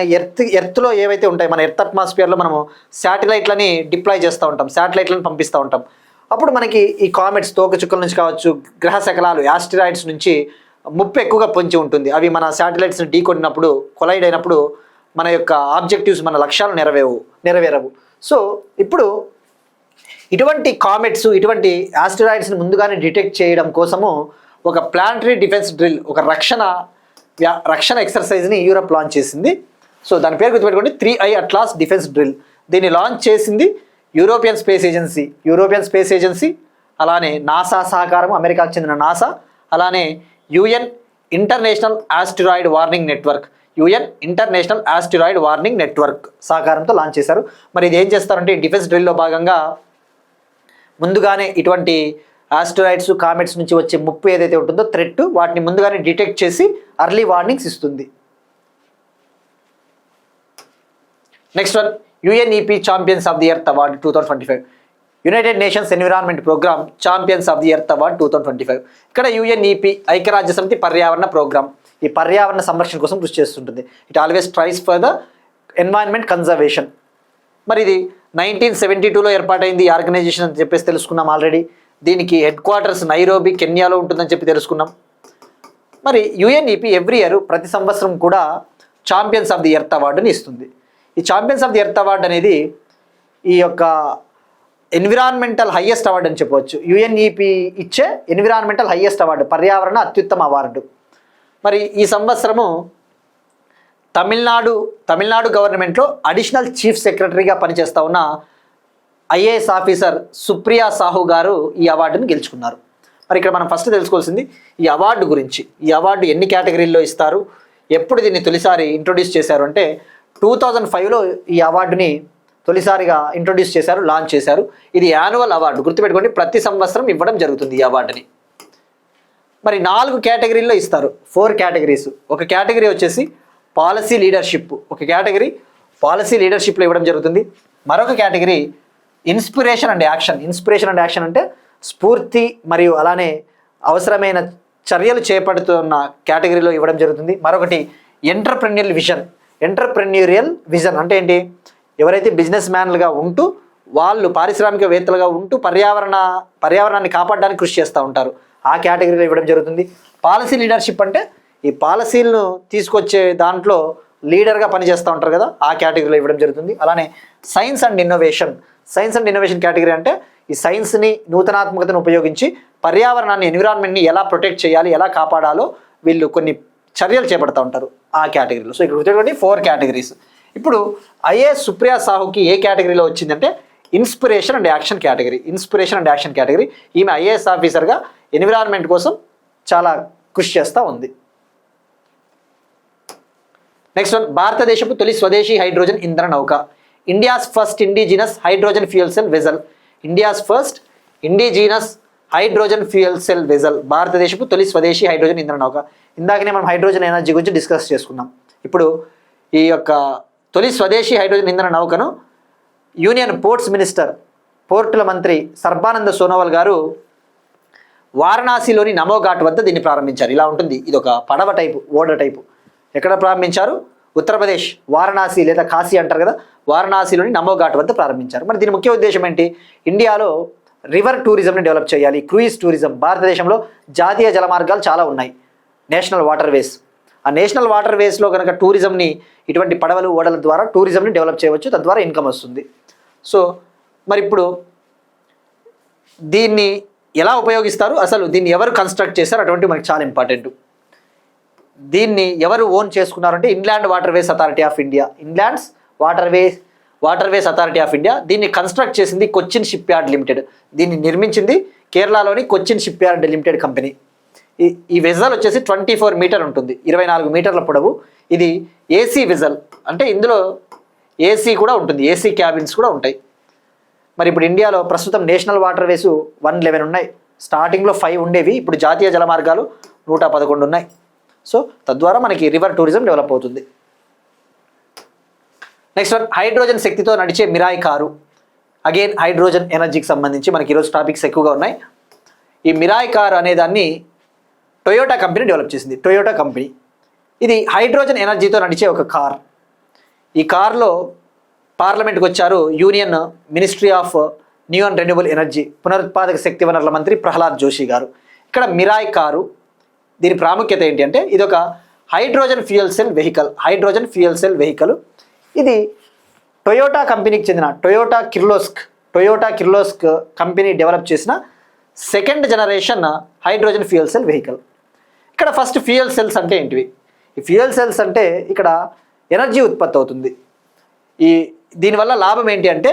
ఎర్త్లో ఏవైతే ఉంటాయి, మన ఎర్త్ అట్మాస్ఫియర్లో మనము శాటిలైట్లని డిప్లాయ్ చేస్తూ ఉంటాం, శాటిలైట్లను పంపిస్తూ ఉంటాం. అప్పుడు మనకి ఈ కామెట్స్, తోకచుక్కల నుంచి కావచ్చు, గ్రహ శకలాలు, యాస్టిరాయిడ్స్ నుంచి ముప్పు ఎక్కువగా పొంచి ఉంటుంది. అవి మన శాటిలైట్స్ని ఢీకొట్టినప్పుడు, కొలైడ్ అయినప్పుడు మన యొక్క ఆబ్జెక్టివ్స్, మన లక్ష్యాలు నెరవేరవు. సో ఇప్పుడు ఇటువంటి కామెట్స్, ఇటువంటి యాస్టిరాయిడ్స్ని ముందుగానే డిటెక్ట్ చేయడం కోసము ఒక ప్లానటరీ డిఫెన్స్ డ్రిల్, ఒక రక్షణ ఎక్సర్సైజ్ని యూరప్ లాంచ్ చేసింది. సో దాని పేరు గుర్తుపెట్టుకోండి, 3I అట్లాస్ డిఫెన్స్ డ్రిల్. దీన్ని లాంచ్ చేసింది యూరోపియన్ స్పేస్ ఏజెన్సీ, అలానే నాసా సహకారం, అమెరికాకు చెందిన నాసా, అలానే UN international asteroid warning network, UN international asteroid warning network సహకారంతో లాంచ్ చేశారు. మరి ఇది ఏం చేస్తారంటే డిఫెన్స్ డ్రిల్లో భాగంగా ముందుగానే ఇటువంటి ఆస్టిరాయిడ్స్ కామెట్స్ నుంచి వచ్చే ముప్పు ఏదైతే ఉంటుందో థ్రెట్, వాటిని ముందుగానే డిటెక్ట్ చేసి అర్లీ వార్నింగ్స్ ఇస్తుంది. Next one, UNEP champions of the earth award 2025, United Nations Environment Programme champions of the earth award 2025. ఇక్కడ యుఎన్ఈపి ఐక్యరాజ్య సమితి పర్యావరణ ప్రోగ్రామ్ ఈ పర్యావరణ సంరక్షణ కోసం కృషి చేస్తుంటుంది. It always tries for the environment conservation. మరి ఇది 1972లో ఏర్పాటైంది ఈ ఆర్గనైజేషన్ అని చెప్పేసి తెలుసుకున్నాం ఆల్రెడీ. దీనికి హెడ్ క్వార్టర్స్ నైరోబి, కెన్యాలో ఉంటుందని చెప్పి తెలుసుకున్నాం. మరి యుఎన్ఈపి ఎవ్రీ ఇయర్ ప్రతి సంవత్సరం కూడా ఛాంపియన్స్ ఆఫ్ ది ఎర్త్ అవార్డుని ఇస్తుంది. ఈ champions of the earth award అనేది ఈ యొక్క ఎన్విరాన్మెంటల్ హైయెస్ట్ అవార్డు అని చెప్పవచ్చు. యుఎన్ఈపి ఇచ్చే ఎన్విరాన్మెంటల్ హైయెస్ట్ అవార్డు, పర్యావరణ అత్యుత్తమ అవార్డు. మరి ఈ సంవత్సరము తమిళనాడు గవర్నమెంట్లో అడిషనల్ చీఫ్ సెక్రటరీగా పనిచేస్తూ ఉన్న ఐఏఎస్ ఆఫీసర్ సుప్రియా సాహు గారు ఈ అవార్డును గెలుచుకున్నారు. మరి ఇక్కడ మనం ఫస్ట్ తెలుసుకోవాల్సింది ఈ అవార్డు గురించి. ఈ అవార్డు ఎన్ని కేటగిరీల్లో ఇస్తారు, ఎప్పుడు దీన్ని తొలిసారి ఇంట్రొడ్యూస్ చేశారు అంటే 2005లో ఈ అవార్డుని తొలిసారిగా ఇంట్రొడ్యూస్ చేశారు, లాంచ్ చేశారు. ఇది యాన్యువల్ అవార్డు, గుర్తుపెట్టుకోండి, ప్రతి సంవత్సరం ఇవ్వడం జరుగుతుంది ఈ అవార్డుని. మరి 4 కేటగిరీల్లో ఇస్తారు, 4 కేటగిరీస్. ఒక కేటగిరీ వచ్చేసి పాలసీ లీడర్షిప్, ఒక కేటగిరీ పాలసీ లీడర్షిప్లో ఇవ్వడం జరుగుతుంది. మరొక కేటగిరీ ఇన్స్పిరేషన్ అండ్ యాక్షన్ అంటే స్ఫూర్తి మరియు అలానే అవసరమైన చర్యలు చేపడుతున్న కేటగిరీలో ఇవ్వడం జరుగుతుంది. మరొకటి ఎంటర్ప్రెన్యూరియల్ విజన్ అంటే ఏంటి, ఎవరైతే బిజినెస్ మ్యాన్లుగా ఉంటూ వాళ్ళు పారిశ్రామికవేత్తలుగా ఉంటూ పర్యావరణాన్ని కాపాడడానికి కృషి చేస్తూ ఉంటారు, ఆ కేటగిరీలో ఇవ్వడం జరుగుతుంది. పాలసీ లీడర్షిప్ అంటే ఈ పాలసీలను తీసుకొచ్చే దాంట్లో లీడర్గా పనిచేస్తూ ఉంటారు కదా, ఆ కేటగిరీలో ఇవ్వడం జరుగుతుంది. అలానే సైన్స్ అండ్ ఇన్నోవేషన్ కేటగిరీ అంటే ఈ సైన్స్ని, నూతనాత్మకతను ఉపయోగించి పర్యావరణాన్ని, ఎన్విరాన్మెంట్ని ఎలా ప్రొటెక్ట్ చేయాలి, ఎలా కాపాడాలో వీళ్ళు కొన్ని చర్యలు చేపడుతూ ఉంటారు, ఆ కేటగిరీలో. సో ఇక్కడ గుర్తుపెట్టుకోండి 4 కేటగిరీస్. ఇప్పుడు ఐఏఎస్ సుప్రియా సాహుకి ఏ కేటగిరీలో వచ్చిందంటే ఇన్స్పిరేషన్ అండ్ యాక్షన్ కేటగిరీ. ఈమె ఐఏఎస్ ఆఫీసర్గా ఎన్విరాన్మెంట్ కోసం చాలా కృషి చేస్తూ ఉంది. నెక్స్ట్ వన్, భారతదేశపు తొలి స్వదేశీ హైడ్రోజన్ ఇంధన నౌక, India's first indigenous hydrogen fuel cell vessel, భారతదేశపు తొలి స్వదేశీ హైడ్రోజన్ ఇంధన నౌక. ఇందాకనే మనం హైడ్రోజన్ ఎనర్జీ గురించి డిస్కస్ చేసుకున్నాం. ఇప్పుడు ఈ యొక్క తొలి స్వదేశీ హైడ్రోజన్ ఇంధన నౌకను యూనియన్ పోర్ట్స్ మినిస్టర్, పోర్టుల మంత్రి సర్బానంద సోనోవాల్ గారు వారణాసిలోని నమో ఘాట్ వద్ద దీన్ని ప్రారంభించారు. ఇలా ఉంటుంది, ఇది ఒక పడవ టైపు, ఓడ టైపు. ఎక్కడ ప్రారంభించారు? ఉత్తరప్రదేశ్, వారణాసి లేదా కాశీ అంటారు కదా, వారణాసిలోని నమో ఘాట్ వద్ద ప్రారంభించారు. మరి దీని ముఖ్య ఉద్దేశం ఏంటి? ఇండియాలో రివర్ టూరిజంని డెవలప్ చేయాలి, క్రూయిజ్ టూరిజం. భారతదేశంలో జాతీయ జలమార్గాలు చాలా ఉన్నాయి, నేషనల్ వాటర్ వేస్. ఆ నేషనల్ వాటర్ వేస్లో కనుక టూరిజంని, ఇటువంటి పడవలు, ఓడల ద్వారా టూరిజంని డెవలప్ చేయవచ్చు, తద్వారా ఇన్కమ్ వస్తుంది. సో మరి ఇప్పుడు దీన్ని ఎలా ఉపయోగిస్తారు, అసలు దీన్ని ఎవరు కన్స్ట్రక్ట్ చేశారు, అటువంటి మనకి చాలా ఇంపార్టెంట్. దీన్ని ఎవరు ఓన్ చేసుకున్నారంటే inland waterways authority of India, waterways authority of India. దీన్ని కన్స్ట్రక్ట్ చేసింది కొచ్చిన్ షిప్ యార్డ్ లిమిటెడ్. దీన్ని నిర్మించింది కేరళలోని Cochin ship yard limited company. ఈ వెజల్ వచ్చేసి 24 మీటర్ ఉంటుంది, 24 మీటర్ల పొడవు. ఇది ఏసీ వెజల్, అంటే ఇందులో ఏసీ కూడా ఉంటుంది, ఏసీ క్యాబిన్స్ కూడా ఉంటాయి. మరి ఇప్పుడు ఇండియాలో ప్రస్తుతం నేషనల్ వాటర్ వేస్ 111 ఉన్నాయి. స్టార్టింగ్లో 5 ఉండేవి, ఇప్పుడు జాతీయ జలమార్గాలు 111 ఉన్నాయి. సో తద్వారా మనకి రివర్ టూరిజం డెవలప్ అవుతుంది. నెక్స్ట్ వన్, హైడ్రోజన్ శక్తితో నడిచే మిరాయి కారు. అగైన్ హైడ్రోజన్ ఎనర్జీకి సంబంధించి మనకి ఈరోజు టాపిక్స్ ఎక్కువగా ఉన్నాయి. ఈ మిరాయి కారు అనే దాన్ని టొయోటా కంపెనీ డెవలప్ చేసింది. టొయోటా కంపెనీ ఇది హైడ్రోజన్ ఎనర్జీతో నడిచే ఒక కార్. ఈ కార్లో పార్లమెంట్కి వచ్చారు union ministry of new and renewable energy, పునరుత్పాదక శక్తి వనరుల మంత్రి ప్రహ్లాద్ జోషి గారు. ఇక్కడ మిరాయి కారు, దీని ప్రాముఖ్యత ఏంటి అంటే ఇది ఒక హైడ్రోజన్ ఫ్యూయల్ సెల్ వెహికల్. ఇది టొయోటా కంపెనీకి చెందిన టొయోటా కిర్లోస్క్ కంపెనీ డెవలప్ చేసిన 2nd generation hydrogen fuel cell vehicle. ఇక్కడ ఫస్ట్ ఫ్యూయల్ సెల్స్ అంటే ఏంటివి? ఈ ఫ్యూయల్ సెల్స్ అంటే ఇక్కడ ఎనర్జీ ఉత్పత్తి అవుతుంది. దీనివల్ల లాభం ఏంటి అంటే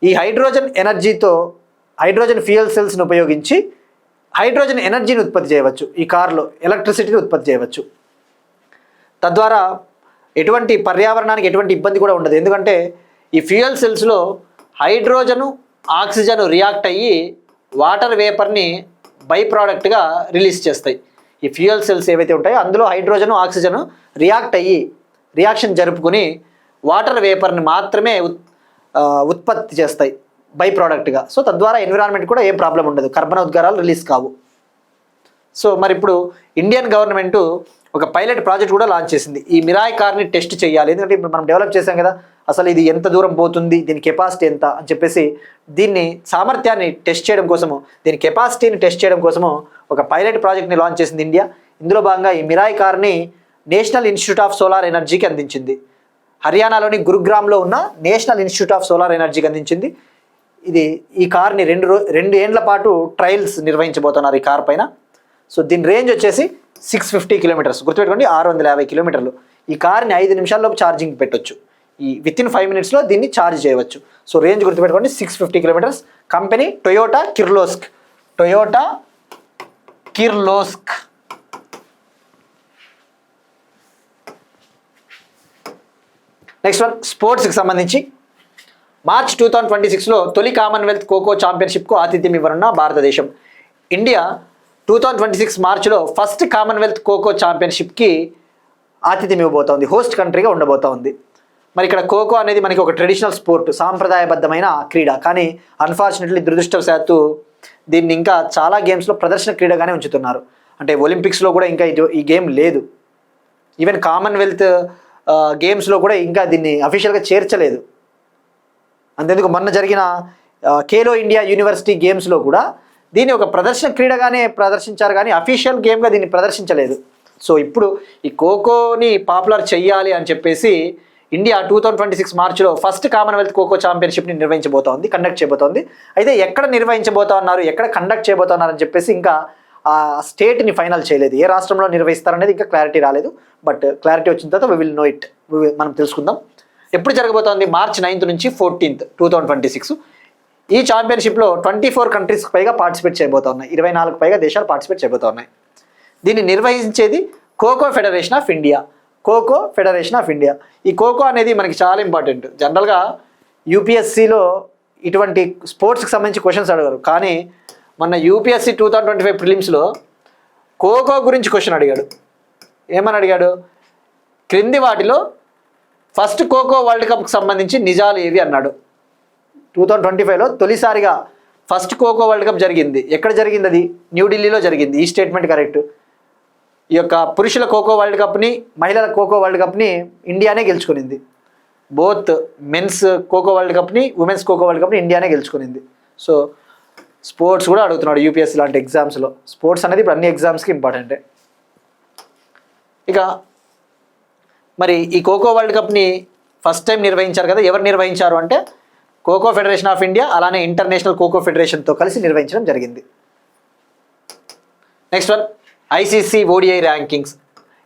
ఈ హైడ్రోజన్ ఫ్యూయల్ సెల్స్ని ఉపయోగించి హైడ్రోజన్ ఎనర్జీని ఉత్పత్తి చేయవచ్చు. ఈ కార్లో ఎలక్ట్రిసిటీని ఉత్పత్తి చేయవచ్చు. తద్వారా ఎటువంటి పర్యావరణానికి ఎటువంటి ఇబ్బంది కూడా ఉండదు. ఎందుకంటే ఈ ఫ్యూయల్ సెల్స్లో హైడ్రోజను ఆక్సిజన్ రియాక్ట్ అయ్యి వాటర్ వేపర్ని బై ప్రోడక్ట్గా రిలీజ్ చేస్తాయి. ఈ ఫ్యూయల్ సెల్స్ ఏవైతే ఉంటాయో అందులో హైడ్రోజను ఆక్సిజన్ రియాక్ట్ అయ్యి రియాక్షన్ జరుపుకుని వాటర్ వేపర్ని మాత్రమే ఉత్పత్తి చేస్తాయి బై ప్రోడక్ట్గా. సో తద్వారా ఎన్విరాన్మెంట్ కూడా ఏం ప్రాబ్లం ఉండదు, కర్బన ఉద్గారాలు రిలీజ్ కావు. సో మరి ఇప్పుడు ఇండియన్ గవర్నమెంట్ ఒక పైలట్ ప్రాజెక్ట్ కూడా లాంచ్ చేసింది. ఈ మిరాయ్ కార్ని టెస్ట్ చేయాలి. ఎందుకంటే ఇప్పుడు మనం డెవలప్ చేసాం కదా, అసలు ఇది ఎంత దూరం పోతుంది, దీని కెపాసిటీ ఎంత అని చెప్పేసి దీన్ని సామర్థ్యాన్ని టెస్ట్ చేయడం కోసము, దీని కెపాసిటీని టెస్ట్ చేయడం కోసము ఒక పైలట్ ప్రాజెక్ట్ని లాంచ్ చేసింది ఇండియా. ఇందులో భాగంగా ఈ మిరాయ్ కార్ని నేషనల్ ఇన్స్టిట్యూట్ ఆఫ్ సోలార్ ఎనర్జీకి అందించింది. హర్యానాలోని గురుగ్రామ్లో ఉన్న నేషనల్ ఇన్స్టిట్యూట్ ఆఫ్ సోలార్ ఎనర్జీకి అందించింది. ఈ కార్ని 2 ఏండ్ల పాటు ట్రయల్స్ నిర్వహించబోతున్నారు ఈ కార్ పైన. సో దీని రేంజ్ వచ్చేసి 650 కిలోమీటర్స్, గుర్తుపెట్టుకోండి 650 కిలోమీటర్లు. ఈ కార్ని 5 నిమిషాల్లోపు ఛార్జింగ్ పెట్టొచ్చు. విత్ ఇన్ 5 మినిట్స్లో దీన్ని ఛార్జ్ చేయవచ్చు. సో రేంజ్ గుర్తుపెట్టుకోండి 650 kilometres. Company Toyota Kirloskar. Next one స్పోర్ట్స్కి సంబంధించి మార్చ్ 2026లో తొలి కామన్వెల్త్ ఖోఖో ఛాంపియన్షిప్కు ఆతిథ్యం ఇవ్వనున్న భారతదేశం. ఇండియా 2026 మార్చిలో ఫస్ట్ కామన్వెల్త్ ఖోఖో ఛాంపియన్షిప్కి ఆతిథ్యం ఇవ్వబోతోంది, హోస్ట్ కంట్రీగా ఉండబోతోంది. మరి ఇక్కడ ఖోఖో అనేది మనకి ఒక ట్రెడిషనల్ స్పోర్ట్, సాంప్రదాయబద్ధమైన క్రీడ. కానీ అన్ఫార్చునేట్లీ దురదృష్టవశాత్తు దీన్ని ఇంకా చాలా గేమ్స్లో ప్రదర్శన క్రీడగానే ఉంచుతున్నారు. అంటే ఒలింపిక్స్లో కూడా ఇంకా ఈ గేమ్ లేదు. ఈవెన్ కామన్వెల్త్ గేమ్స్లో కూడా ఇంకా దీన్ని అఫీషియల్గా చేర్చలేదు. అంతేందుకు మొన్న జరిగిన ఖేలో ఇండియా యూనివర్సిటీ గేమ్స్లో కూడా దీన్ని ఒక ప్రదర్శన క్రీడగానే ప్రదర్శించారు, కానీ అఫీషియల్ గేమ్గా దీన్ని ప్రదర్శించలేదు. సో ఇప్పుడు ఈ ఖోఖోని పాపులర్ చెయ్యాలి అని చెప్పేసి ఇండియా 2026 మార్చిలో ఫస్ట్ కామన్వెల్త్ ఖోఖో ఛాంపియన్షిప్ని కండక్ట్ చేయబోతోంది. అయితే ఎక్కడ నిర్వహించబోతున్నారు, ఎక్కడ కండక్ట్ చేయబోతున్నారు అని చెప్పేసి ఇంకా ఆ స్టేట్ని ఫైనల్ చేయలేదు. ఏ రాష్ట్రంలో నిర్వహిస్తారనేది ఇంకా క్లారిటీ రాలేదు. బట్ క్లారిటీ వచ్చిన తర్వాత వి విల్ నో ఇట్, మనం తెలుసుకుందాం. ఎప్పుడు జరగబోతోంది? మార్చ్ 9 నుంచి 14 2026. ఈ ఛాంపియన్షిప్లో 24 కంట్రీస్కి పైగా పార్టిసిపేట్ చేయబోతున్నాయి. 24కు పైగా దేశాలు పార్టిసిపేట్ చేయబోతున్నాయి. దీన్ని నిర్వహించేది ఖోఖో ఫెడరేషన్ ఆఫ్ ఇండియా. ఈ ఖోఖో అనేది మనకి చాలా ఇంపార్టెంట్. జనరల్గా యూపీఎస్సీలో ఇటువంటి స్పోర్ట్స్కి సంబంధించి క్వశ్చన్స్ అడిగారు, కానీ మొన్న యూపీఎస్సీ 2025 ప్రిలిమ్స్లో ఖోఖో గురించి క్వశ్చన్ అడిగాడు. ఏమని అడిగాడు? క్రింది వాటిలో ఫస్ట్ ఖోఖో వరల్డ్ కప్కి సంబంధించి నిజాలు ఏవి అన్నాడు. 2025లో తొలిసారిగా ఫస్ట్ ఖోఖో వరల్డ్ కప్ జరిగింది. ఎక్కడ జరిగింది? అది న్యూఢిల్లీలో జరిగింది. ఈ స్టేట్మెంట్ కరెక్ట్. ఈ యొక్క పురుషుల ఖోఖో వరల్డ్ కప్ని, మహిళల ఖోఖో వరల్డ్ కప్ని ఇండియానే గెలుచుకునింది. బోత్ మెన్స్ ఖోఖో వరల్డ్ కప్ని, ఉమెన్స్ ఖోఖో వరల్డ్ కప్ని ఇండియానే గెలుచుకునింది. సో స్పోర్ట్స్ కూడా అడుగుతున్నాడు యూపీఎస్సీ లాంటి ఎగ్జామ్స్లో. స్పోర్ట్స్ అనేది ఇప్పుడు అన్ని ఎగ్జామ్స్కి ఇంపార్టెంటే. ఇక మరి ఈ ఖోఖో వరల్డ్ కప్ని ఫస్ట్ టైం నిర్వహించారు కదా, ఎవరు నిర్వహించారు అంటే ఖోఖో ఫెడరేషన్ ఆఫ్ ఇండియా, అలానే ఇంటర్నేషనల్ ఖోఖో ఫెడరేషన్తో కలిసి నిర్వహించడం జరిగింది. Next one ICC ODI rankings,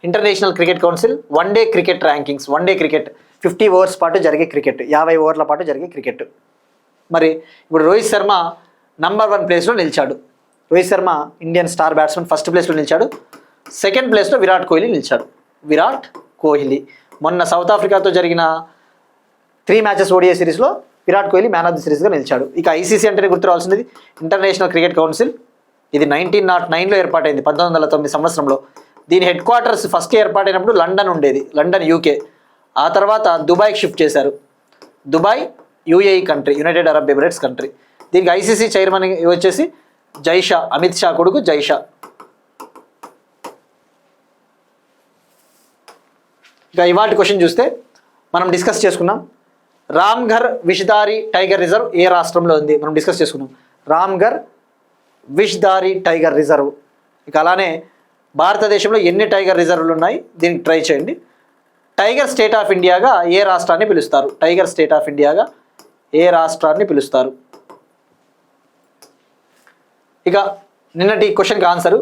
international cricket council one day cricket rankings. One day cricket 50 overs పాటు జరిగే క్రికెట్, 50 ఓవర్ల పాటు జరిగే క్రికెట్. మరి ఇప్పుడు రోహిత్ శర్మ నంబర్ 1 ప్లేస్లో నిలిచాడు. Rohit Sharma Indian star batsmen first ప్లేస్లో నిలిచాడు. సెకండ్ ప్లేస్లో విరాట్ కోహ్లీ నిలిచాడు. మొన్న సౌత్ ఆఫ్రికాతో జరిగిన 3 మ్యాచెస్ ఓడిఐ సిరీస్లో Virat Kohli man of the సిరీస్గా నిలిచాడు. ఇక ఐసీసీ అంటేనే గుర్తు రావాల్సింది ఇంటర్నేషనల్ క్రికెట్ కౌన్సిల్. ఇది 1909లో ఏర్పాటైంది, 1909 సంవత్సరంలో. దీని హెడ్ క్వార్టర్స్ ఫస్ట్ ఏర్పాటైనప్పుడు లండన్ ఉండేది, లండన్ యూకే. ఆ తర్వాత దుబాయ్కి షిఫ్ట్ చేశారు. Dubai UAE country, United Arab Emirates country. దీనికి ఐసీసీ చైర్మన్ వచ్చేసి జైషా, అమిత్ షా కొడుకు జైషా. ఇక ఇవాటి క్వశ్చన్ చూస్తే మనం డిస్కస్ చేసుకున్నాం. రామ్ఘర్ విష్దారి టైగర్ రిజర్వ్ ఏ రాష్ట్రంలో ఉంది? మనం డిస్కస్ చేసుకున్నాం. Ramgarh విష్దారి tiger reserve. ఇక అలానే భారతదేశంలో ఎన్ని టైగర్ రిజర్వ్లు ఉన్నాయి దీనికి ట్రై చేయండి. టైగర్ స్టేట్ ఆఫ్ ఇండియాగా ఏ రాష్ట్రాన్ని పిలుస్తారు? టైగర్ స్టేట్ ఆఫ్ ఇండియాగా ఏ రాష్ట్రాన్ని పిలుస్తారు? ఇక నిన్నటి క్వశ్చన్కి ఆన్సరు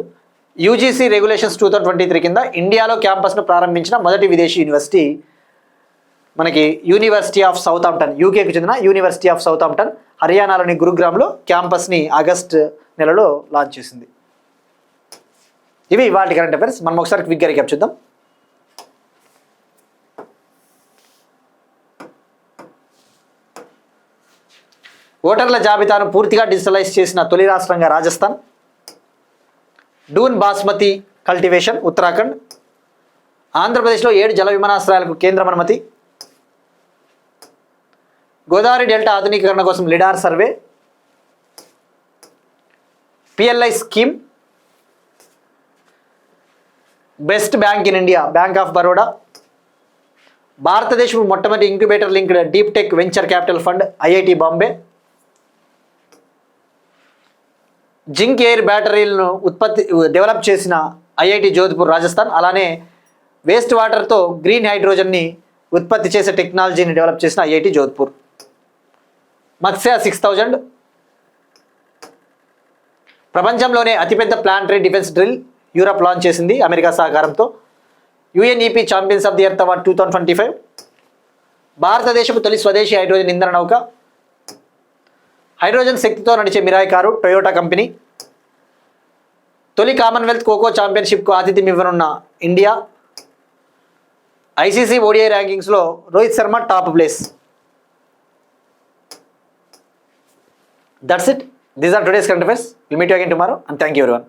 యూజీసీ రెగ్యులేషన్స్ 2023 కింద ఇండియాలో క్యాంపస్ను ప్రారంభించిన మొదటి విదేశీ యూనివర్సిటీ మనకి యూనివర్సిటీ ఆఫ్ సౌతాంప్టన్, యూకేకి చెందిన యూనివర్సిటీ ఆఫ్ సౌతాంప్టన్ హర్యానాలోని గురుగ్రామ్లో క్యాంపస్ని ఆగస్ట్ నెలలో లాంచ్ చేసింది. ఇవి వాటి కరెంట్ అఫైర్స్. మనం ఒకసారి క్విక్గా రీక్యాప్ చూద్దాం. ఓటర్ల జాబితాను పూర్తిగా డిజిటలైజ్ చేసిన తొలి రాష్ట్రంగా రాజస్థాన్. డూన్ బాస్మతి కల్టివేషన్ ఉత్తరాఖండ్. ఆంధ్రప్రదేశ్లో 7 జల విమానాశ్రయాలకు కేంద్రం అనుమతి. గోదావరి డెల్టా ఆధునీకరణ కోసం LiDAR survey. PLI scheme. Best bank in India bank of Baroda. భారతదేశం మొట్టమొదటి incubator linked deep tech venture capital fund IIT Bombay. Zinc air బ్యాటరీలను డెవలప్ చేసిన ఐఐటి జోధ్పూర్ రాజస్థాన్. అలానే వేస్ట్ వాటర్తో గ్రీన్ హైడ్రోజన్ని ఉత్పత్తి చేసే టెక్నాలజీని డెవలప్ చేసిన ఐఐటి జోధ్పూర్. మత్స్య 6000 ప్రపంచంలోనే అతిపెద్ద planetary defence drill Europe launch చేసింది అమెరికా సహకారంతో. UNEP champions of the earth award 2025. భారతదేశపు తొలి స్వదేశీ హైడ్రోజన్ ఇంధన నౌక. హైడ్రోజన్ శక్తితో నడిచే మిరాయ్ కారు టొయోటా కంపెనీ. తొలి కామన్వెల్త్ ఖోఖో ఛాంపియన్షిప్కు ఆతిథ్యం ఇవ్వనున్న ఇండియా. ఐసీసీ ఓడిఐ ర్యాంకింగ్స్లో Rohit Sharma top place. That's it. These are today's current affairs. We'll meet you again tomorrow and thank you everyone.